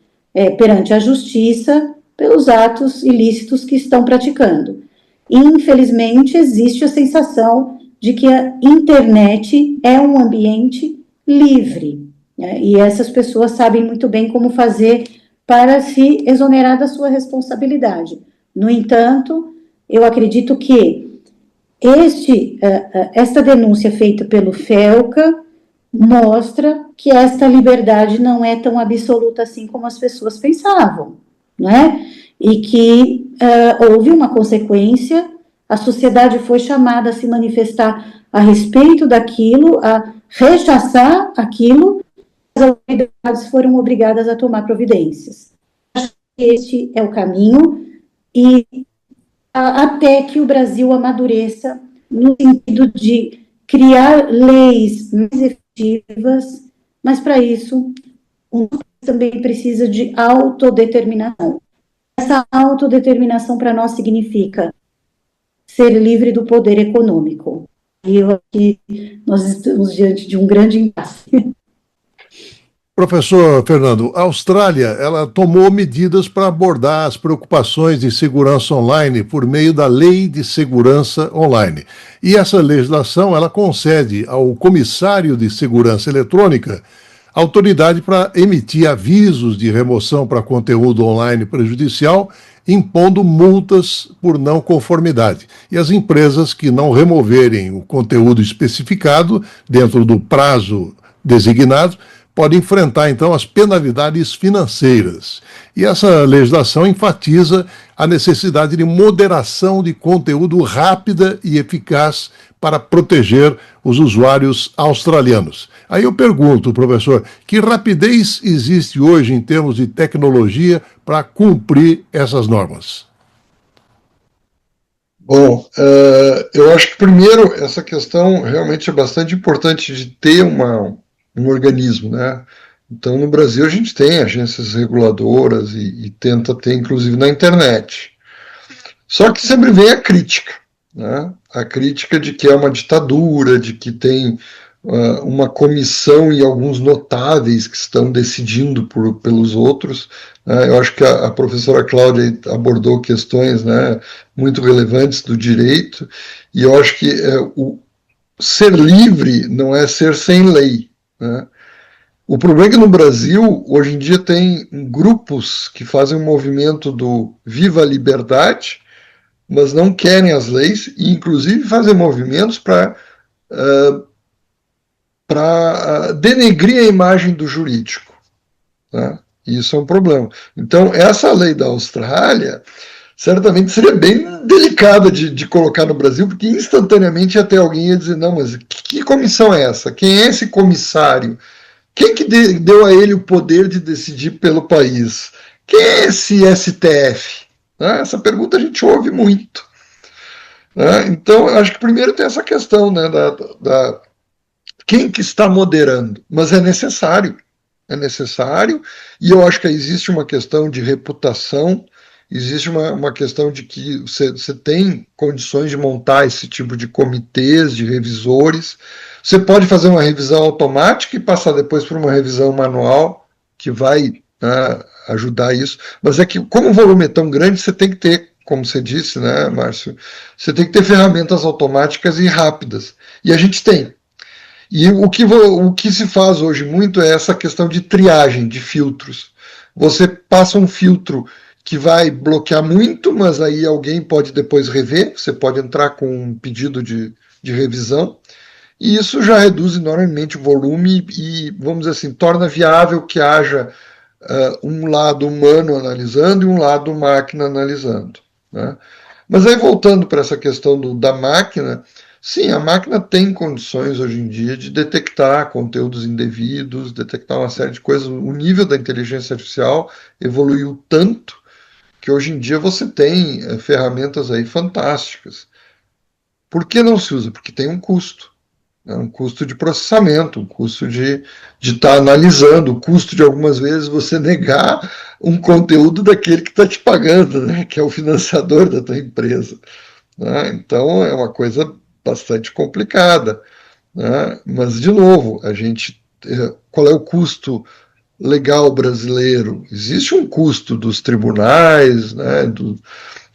perante a justiça pelos atos ilícitos que estão praticando. Infelizmente, existe a sensação de que a internet é um ambiente livre, né? E essas pessoas sabem muito bem como fazer para se exonerar da sua responsabilidade. No entanto, eu acredito que esta denúncia feita pelo FELCA mostra que esta liberdade não é tão absoluta assim como as pessoas pensavam, né? E que houve uma consequência, a sociedade foi chamada a se manifestar a respeito daquilo, a rechaçar aquilo, as autoridades foram obrigadas a tomar providências. Acho que este é o caminho, e até que o Brasil amadureça no sentido de criar leis mais efetivas, mas para isso um país também precisa de autodeterminação. Essa autodeterminação para nós significa ser livre do poder econômico. E eu acho que nós estamos diante de um grande impasse. Professor Fernando, a Austrália, ela tomou medidas para abordar as preocupações de segurança online por meio da Lei de Segurança Online. E essa legislação, ela concede ao Comissário de Segurança Eletrônica autoridade para emitir avisos de remoção para conteúdo online prejudicial, impondo multas por não conformidade. E as empresas que não removerem o conteúdo especificado dentro do prazo designado podem enfrentar, então, as penalidades financeiras. E essa legislação enfatiza a necessidade de moderação de conteúdo rápida e eficaz para proteger os usuários australianos. Aí eu pergunto, professor, que rapidez existe hoje em termos de tecnologia para cumprir essas normas? Bom, eu acho que primeiro essa questão realmente é bastante importante de ter um organismo, né? Então, no Brasil, a gente tem agências reguladoras e tenta ter, inclusive, na internet. Só que sempre vem a crítica, né? A crítica de que é uma ditadura, de que tem uma comissão e alguns notáveis que estão decidindo pelos outros. Né? Eu acho que a professora Cláudia abordou questões, né, muito relevantes do direito, e eu acho que o ser livre não é ser sem lei. Né? O problema é que no Brasil, hoje em dia, tem grupos que fazem um movimento do Viva a Liberdade, mas não querem as leis, e inclusive fazem movimentos para denegrir a imagem do jurídico. Né? Isso é um problema. Então, essa lei da Austrália certamente seria bem delicada de colocar no Brasil, porque instantaneamente até alguém ia dizer, não, mas que comissão é essa? Quem é esse comissário? Quem que deu a ele o poder de decidir pelo país? Quem é esse STF? Né? Essa pergunta a gente ouve muito. Né? Então, acho que primeiro tem essa questão, né, quem que está moderando, mas é necessário, e eu acho que existe uma questão de reputação, existe uma questão de que você tem condições de montar esse tipo de comitês, de revisores, você pode fazer uma revisão automática e passar depois por uma revisão manual, que vai, né, ajudar isso, mas é que como o volume é tão grande, você tem que ter, como você disse, né, Márcio, você tem que ter ferramentas automáticas e rápidas, e a gente tem. E o que se faz hoje muito é essa questão de triagem, de filtros. Você passa um filtro que vai bloquear muito, mas aí alguém pode depois rever, você pode entrar com um pedido de revisão, e isso já reduz enormemente o volume e, vamos dizer assim, torna viável que haja um lado humano analisando e um lado máquina analisando. Né? Mas aí, voltando para essa questão da máquina, sim, a máquina tem condições hoje em dia de detectar conteúdos indevidos, detectar uma série de coisas. O nível da inteligência artificial evoluiu tanto que hoje em dia você tem ferramentas aí fantásticas. Por que não se usa? Porque tem um custo. Né? Um custo de processamento, um custo de estar analisando, o custo de algumas vezes você negar um conteúdo daquele que está te pagando, né? Que é o financiador da tua empresa. Né? Então é uma coisa bastante complicada, né? Mas de novo, qual é o custo legal brasileiro? Existe um custo dos tribunais, né?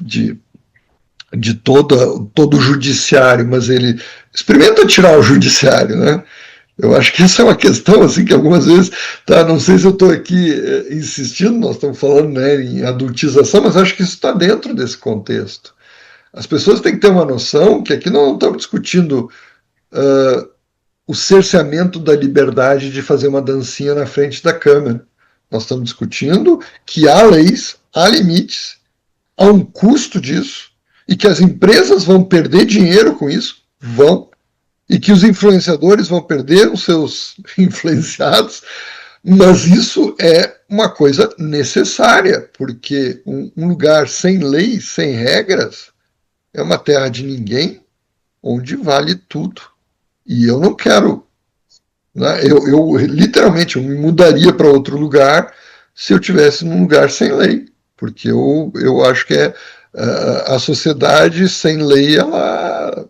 De todo o judiciário, mas ele experimenta tirar o judiciário, né? Eu acho que essa é uma questão assim que algumas vezes, tá, não sei se eu estou aqui insistindo, nós estamos falando, né, em adultização, mas acho que isso está dentro desse contexto. As pessoas têm que ter uma noção que aqui não estamos discutindo o cerceamento da liberdade de fazer uma dancinha na frente da câmera. Nós estamos discutindo que há leis, há limites, há um custo disso, e que as empresas vão perder dinheiro com isso, vão, e que os influenciadores vão perder os seus influenciados, mas isso é uma coisa necessária, porque um lugar sem lei, sem regras, é uma terra de ninguém, onde vale tudo. E eu não quero, né, eu literalmente eu me mudaria para outro lugar se eu tivesse num lugar sem lei, porque eu acho que a sociedade sem lei, ela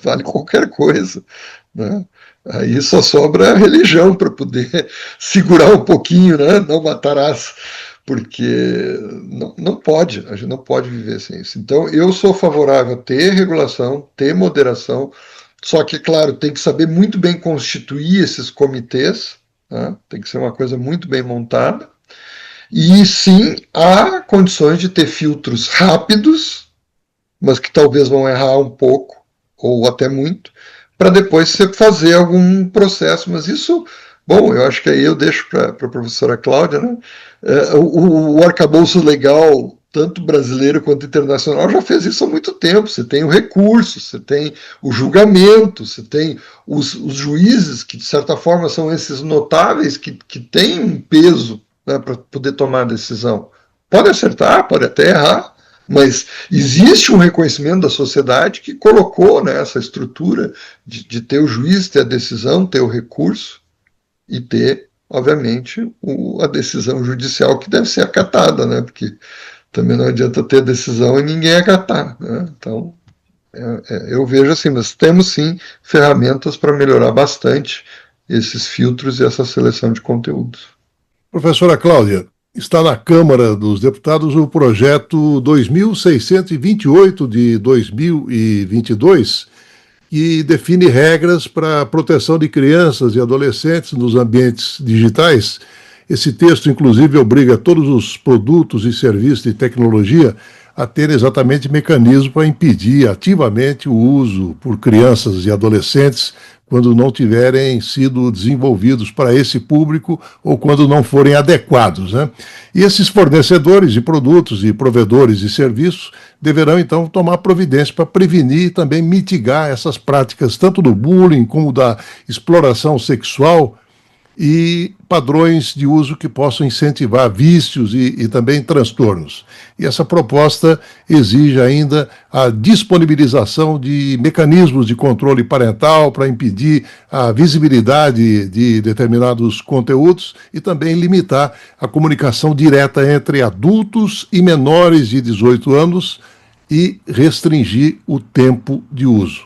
vale qualquer coisa. Né? Aí só sobra a religião para poder segurar um pouquinho, né? Não matarás, porque não pode, a gente não pode viver sem isso. Então, eu sou favorável a ter regulação, ter moderação, só que, claro, tem que saber muito bem constituir esses comitês, né? Tem que ser uma coisa muito bem montada. E sim, há condições de ter filtros rápidos, mas que talvez vão errar um pouco, ou até muito, para depois você fazer algum processo. Mas isso, bom, eu acho que aí eu deixo para a professora Cláudia, né? O arcabouço legal, tanto brasileiro quanto internacional, já fez isso há muito tempo. Você tem o recurso, você tem o julgamento, você tem os juízes, que de certa forma são esses notáveis que têm um peso, né, para poder tomar a decisão. Pode acertar, pode até errar, mas existe um reconhecimento da sociedade que colocou, né, essa estrutura de ter o juiz, ter a decisão, ter o recurso e ter, obviamente, a decisão judicial que deve ser acatada, né, porque também não adianta ter decisão e ninguém acatar, né? Então, eu vejo assim, nós temos sim ferramentas para melhorar bastante esses filtros e essa seleção de conteúdos. Professora Cláudia, está na Câmara dos Deputados o projeto 2628 de 2022, que define regras para a proteção de crianças e adolescentes nos ambientes digitais. Esse texto, inclusive, obriga todos os produtos e serviços de tecnologia a ter exatamente mecanismos para impedir ativamente o uso por crianças e adolescentes quando não tiverem sido desenvolvidos para esse público ou quando não forem adequados, né? E esses fornecedores de produtos e provedores de serviços deverão, então, tomar providência para prevenir e também mitigar essas práticas, tanto do bullying como da exploração sexual, e padrões de uso que possam incentivar vícios e também transtornos. E essa proposta exige ainda a disponibilização de mecanismos de controle parental para impedir a visibilidade de determinados conteúdos e também limitar a comunicação direta entre adultos e menores de 18 anos e restringir o tempo de uso.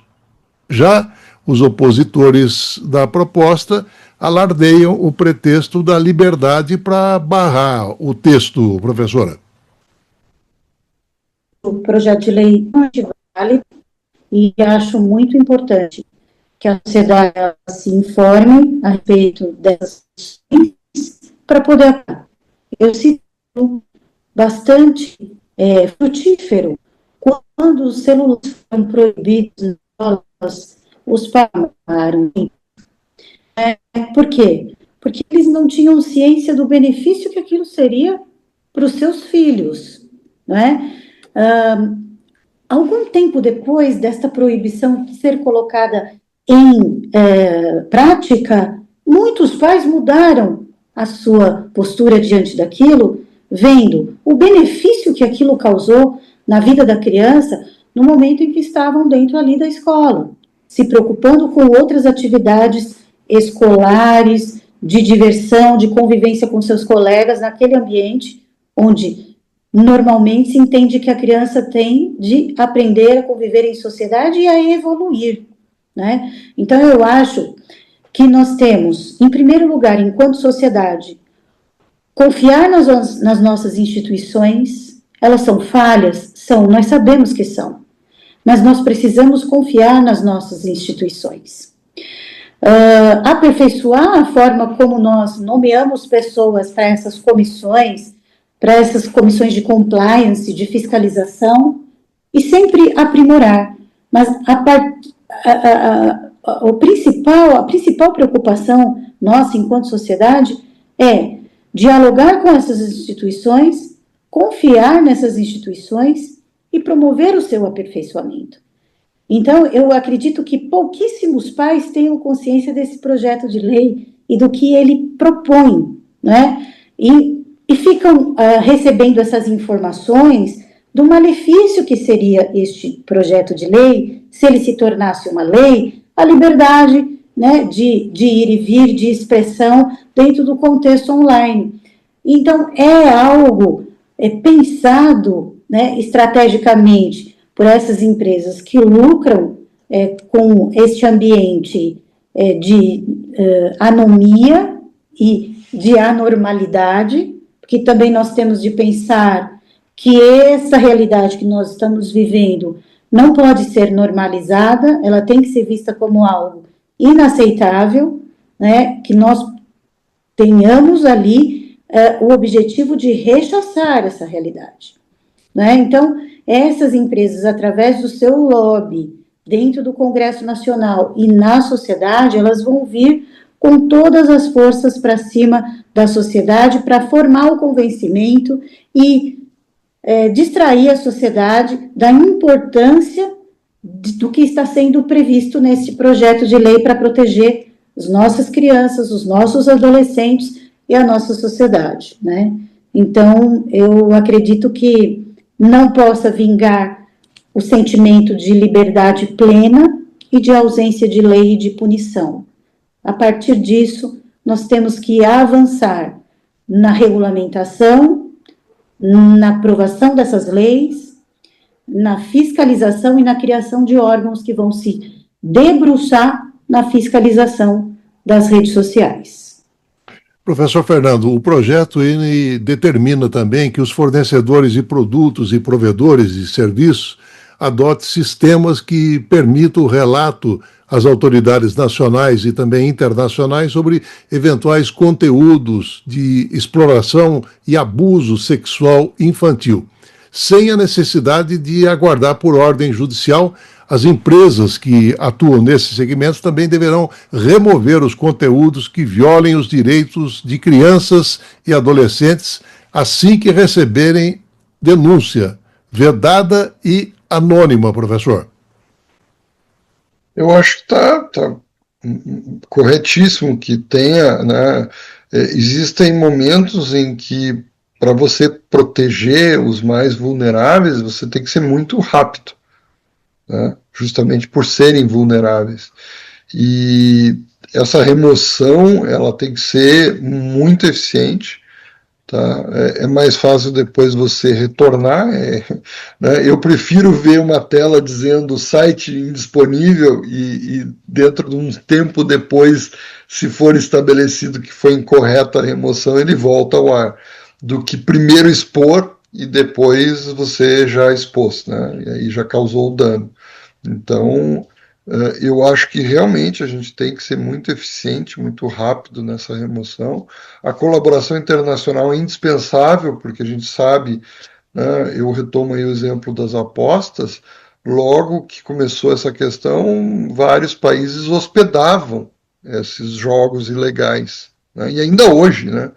Já os opositores da proposta alardeiam o pretexto da liberdade para barrar o texto, professora. O projeto de lei vale e acho muito importante que a sociedade se informe a respeito dessas questões para poder. Eu sinto bastante frutífero quando os celulares foram proibidos nas escolas, os pais pararam. Por quê? Porque eles não tinham ciência do benefício que aquilo seria para os seus filhos, não é? Algum tempo depois desta proibição ser colocada em prática, muitos pais mudaram a sua postura diante daquilo, vendo o benefício que aquilo causou na vida da criança no momento em que estavam dentro ali da escola, se preocupando com outras atividades escolares, de diversão, de convivência com seus colegas, naquele ambiente onde normalmente se entende que a criança tem de aprender a conviver em sociedade e a evoluir, né? Então, eu acho que nós temos, em primeiro lugar, enquanto sociedade, confiar nas nossas instituições. Elas são falhas? São, nós sabemos que são, mas nós precisamos confiar nas nossas instituições. Aperfeiçoar a forma como nós nomeamos pessoas para essas comissões de compliance, de fiscalização, e sempre aprimorar. Mas a principal preocupação nossa, enquanto sociedade, é dialogar com essas instituições, confiar nessas instituições e promover o seu aperfeiçoamento. Então, eu acredito que pouquíssimos pais tenham consciência desse projeto de lei e do que ele propõe, né? E ficam recebendo essas informações do malefício que seria este projeto de lei, se ele se tornasse uma lei, a liberdade, né, de ir e vir, de expressão dentro do contexto online. Então, é algo pensado, né, estrategicamente por essas empresas que lucram com este ambiente de anomia e de anormalidade, porque também nós temos de pensar que essa realidade que nós estamos vivendo não pode ser normalizada, ela tem que ser vista como algo inaceitável, né, que nós tenhamos ali o objetivo de rechaçar essa realidade, né? Então, essas empresas, através do seu lobby, dentro do Congresso Nacional e na sociedade, elas vão vir com todas as forças para cima da sociedade para formar o convencimento e distrair a sociedade da importância do que está sendo previsto nesse projeto de lei para proteger as nossas crianças, os nossos adolescentes e a nossa sociedade, né? Então, eu acredito que não possa vingar o sentimento de liberdade plena e de ausência de lei e de punição. A partir disso, nós temos que avançar na regulamentação, na aprovação dessas leis, na fiscalização e na criação de órgãos que vão se debruçar na fiscalização das redes sociais. Professor Fernando, o projeto ele determina também que os fornecedores de produtos e provedores de serviços adotem sistemas que permitam o relato às autoridades nacionais e também internacionais sobre eventuais conteúdos de exploração e abuso sexual infantil, sem a necessidade de aguardar por ordem judicial. As empresas que atuam nesse segmento também deverão remover os conteúdos que violem os direitos de crianças e adolescentes assim que receberem denúncia, vedada e anônima, professor. Eu acho que está corretíssimo que tenha, né? Existem momentos em que, para você proteger os mais vulneráveis, você tem que ser muito rápido, né? Justamente por serem vulneráveis. E essa remoção, ela tem que ser muito eficiente, tá? É mais fácil depois você retornar, né? Eu prefiro ver uma tela dizendo site indisponível e dentro de um tempo depois, se for estabelecido que foi incorreta a remoção, ele volta ao ar, do que primeiro expor e depois você já expôs, né? E aí já causou o dano. Então, eu acho que realmente a gente tem que ser muito eficiente, muito rápido nessa remoção. A colaboração internacional é indispensável, porque a gente sabe, né, eu retomo aí o exemplo das apostas, logo que começou essa questão, vários países hospedavam esses jogos ilegais, né, e ainda hoje, né?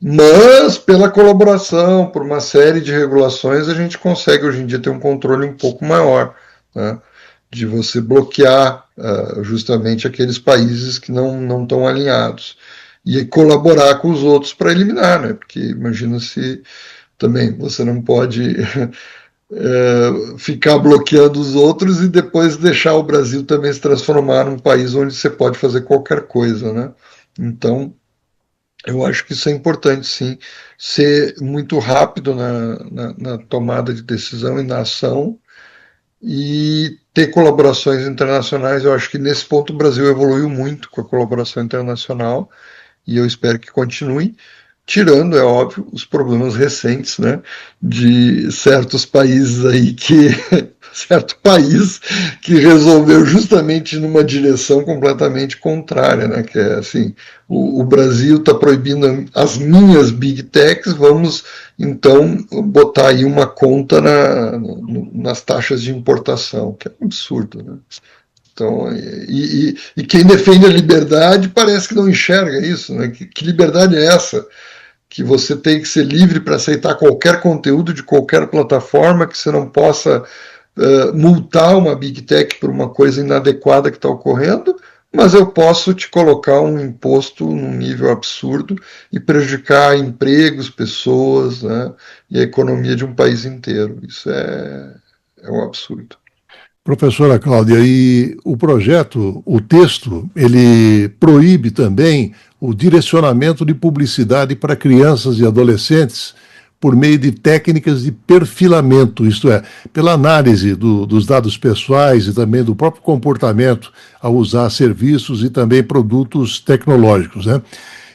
Mas, pela colaboração, por uma série de regulações, a gente consegue hoje em dia ter um controle um pouco maior, né, de você bloquear justamente aqueles países que não estão alinhados e colaborar com os outros para eliminar, né? Porque imagina se também você não pode ficar bloqueando os outros e depois deixar o Brasil também se transformar num país onde você pode fazer qualquer coisa, né? Então, eu acho que isso é importante, sim, ser muito rápido na tomada de decisão e na ação, e ter colaborações internacionais. Eu acho que nesse ponto o Brasil evoluiu muito com a colaboração internacional e eu espero que continue, tirando, é óbvio, os problemas recentes, né, de certos países aí certo país que resolveu justamente numa direção completamente contrária, né, que é assim, o Brasil está proibindo as minhas big techs, vamos então botar aí uma conta nas taxas de importação, que é um absurdo, né? Então, e quem defende a liberdade parece que não enxerga isso, né? Que liberdade é essa? Que você tem que ser livre para aceitar qualquer conteúdo de qualquer plataforma, que você não possa multar uma Big Tech por uma coisa inadequada que está ocorrendo, mas eu posso te colocar um imposto num nível absurdo e prejudicar empregos, pessoas, né, e a economia de um país inteiro. Isso é um absurdo. Professora Cláudia, e o projeto, o texto, ele proíbe também o direcionamento de publicidade para crianças e adolescentes por meio de técnicas de perfilamento, isto é, pela análise dos dados pessoais e também do próprio comportamento ao usar serviços e também produtos tecnológicos, né?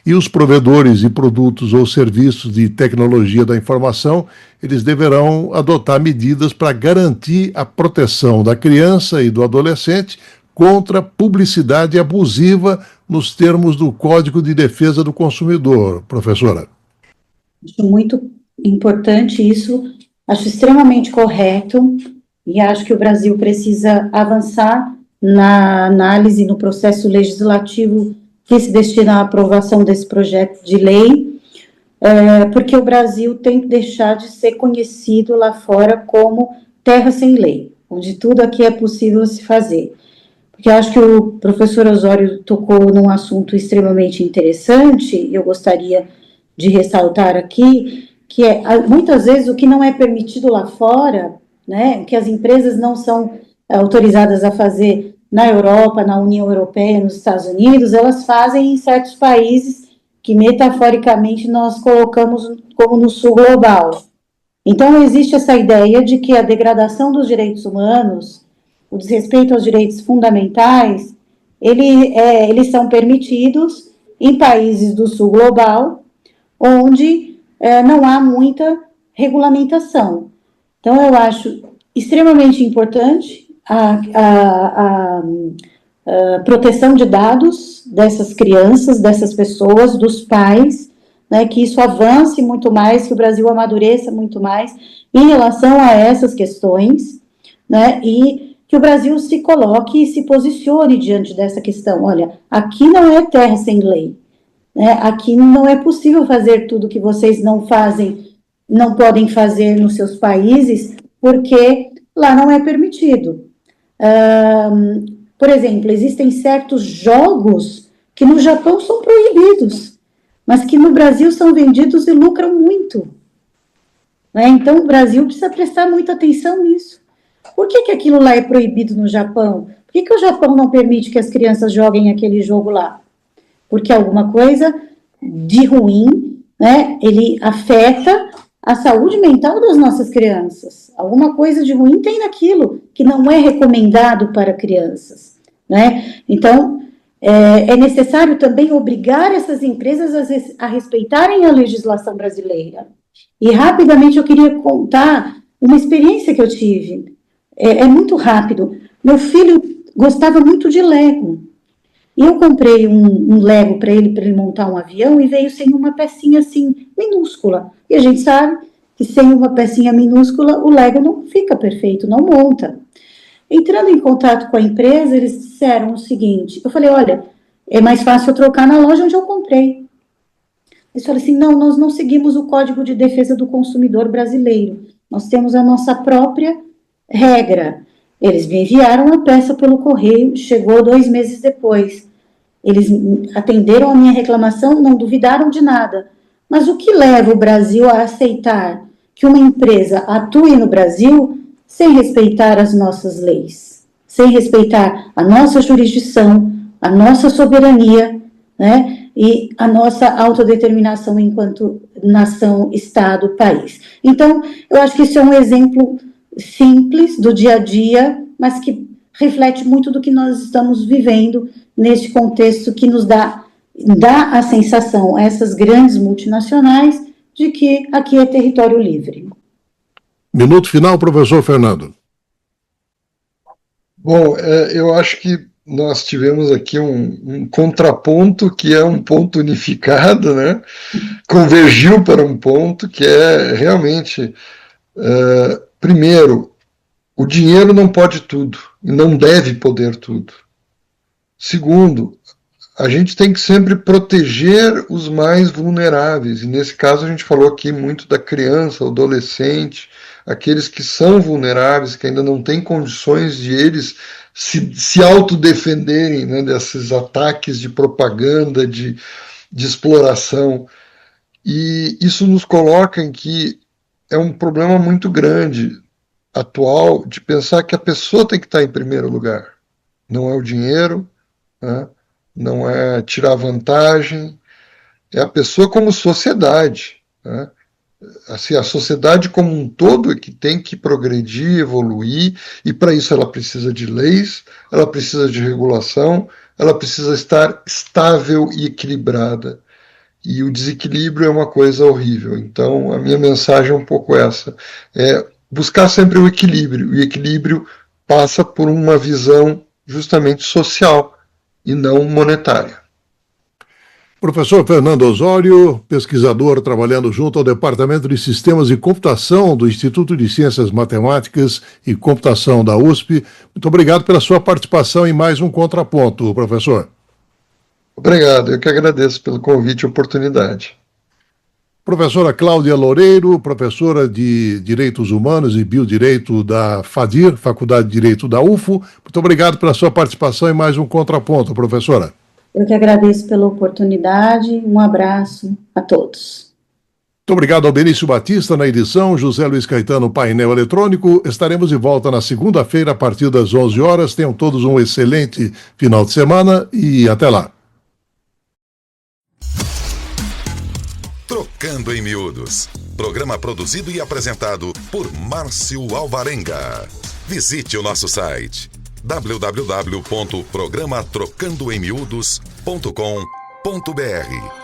E os provedores de produtos ou serviços de tecnologia da informação, eles deverão adotar medidas para garantir a proteção da criança e do adolescente contra publicidade abusiva nos termos do Código de Defesa do Consumidor, professora? Acho muito importante isso, acho extremamente correto, e acho que o Brasil precisa avançar na análise, no processo legislativo que se destina à aprovação desse projeto de lei, porque o Brasil tem que deixar de ser conhecido lá fora como terra sem lei, onde tudo aqui é possível se fazer. Porque eu acho que o professor Osório tocou num assunto extremamente interessante, e eu gostaria de ressaltar aqui, que muitas vezes o que não é permitido lá fora, né, que as empresas não são autorizadas a fazer na Europa, na União Europeia, nos Estados Unidos, elas fazem em certos países que metaforicamente nós colocamos como no sul global. Então existe essa ideia de que a degradação dos direitos humanos, o desrespeito aos direitos fundamentais, eles são permitidos em países do sul global, onde não há muita regulamentação. Então, eu acho extremamente importante a proteção de dados dessas crianças, dessas pessoas, dos pais, né, que isso avance muito mais, que o Brasil amadureça muito mais em relação a essas questões, né, e que o Brasil se coloque e se posicione diante dessa questão. Olha, aqui não é terra sem lei. Aqui não é possível fazer tudo que vocês não fazem, não podem fazer nos seus países, porque lá não é permitido. Por exemplo, existem certos jogos que no Japão são proibidos, mas que no Brasil são vendidos e lucram muito. Então, o Brasil precisa prestar muita atenção nisso. Por que aquilo lá é proibido no Japão? Por que o Japão não permite que as crianças joguem aquele jogo lá? Porque alguma coisa de ruim, né, ele afeta a saúde mental das nossas crianças. Alguma coisa de ruim tem naquilo que não é recomendado para crianças, né? Então, é necessário também obrigar essas empresas a respeitarem a legislação brasileira. E rapidamente eu queria contar uma experiência que eu tive. É muito rápido. Meu filho gostava muito de Lego. E eu comprei um Lego para ele montar um avião e veio sem uma pecinha assim, minúscula. E a gente sabe que sem uma pecinha minúscula o Lego não fica perfeito, não monta. Entrando em contato com a empresa, eles disseram o seguinte, eu falei, olha, é mais fácil eu trocar na loja onde eu comprei. Eles falaram assim, não, nós não seguimos o Código de Defesa do Consumidor brasileiro, nós temos a nossa própria regra. Eles me enviaram a peça pelo correio, chegou 2 meses depois. Eles atenderam a minha reclamação, não duvidaram de nada. Mas o que leva o Brasil a aceitar que uma empresa atue no Brasil sem respeitar as nossas leis, sem respeitar a nossa jurisdição, a nossa soberania, né, e a nossa autodeterminação enquanto nação, Estado, país? Então, eu acho que isso é um exemplo simples do dia a dia, mas que reflete muito do que nós estamos vivendo neste contexto que nos dá a sensação, a essas grandes multinacionais, de que aqui é território livre. Minuto final, professor Fernando. Bom, eu acho que nós tivemos aqui um contraponto que é um ponto unificado, né? Convergiu para um ponto que é realmente, primeiro, o dinheiro não pode tudo e não deve poder tudo. Segundo, a gente tem que sempre proteger os mais vulneráveis, e nesse caso a gente falou aqui muito da criança, adolescente, aqueles que são vulneráveis, que ainda não têm condições de eles se autodefenderem, né, desses ataques de propaganda, de exploração. E isso nos coloca em que é um problema muito grande, atual, de pensar que a pessoa tem que estar em primeiro lugar. Não é o dinheiro, né? Não é tirar vantagem, é a pessoa como sociedade, né? Assim, a sociedade como um todo é que tem que progredir, evoluir, e para isso ela precisa de leis, ela precisa de regulação, ela precisa estar estável e equilibrada. E o desequilíbrio é uma coisa horrível. Então, a minha mensagem é um pouco essa, buscar sempre o equilíbrio. O equilíbrio passa por uma visão justamente social e não monetária. Professor Fernando Osório, pesquisador trabalhando junto ao Departamento de Sistemas e Computação do Instituto de Ciências Matemáticas e Computação da USP, muito obrigado pela sua participação em mais um Contraponto, professor. Obrigado, eu que agradeço pelo convite e oportunidade. Professora Cláudia Loureiro, professora de Direitos Humanos e Biodireito da FADIR, Faculdade de Direito da UFO, muito obrigado pela sua participação em mais um Contraponto, professora. Eu que agradeço pela oportunidade, um abraço a todos. Muito obrigado ao Benício Batista na edição, José Luiz Caetano, painel eletrônico. Estaremos de volta na segunda-feira a partir das 11 horas. Tenham todos um excelente final de semana e até lá. Trocando em Miúdos. Programa produzido e apresentado por Márcio Alvarenga. Visite o nosso site www.programatrocandoemmiudos.com.br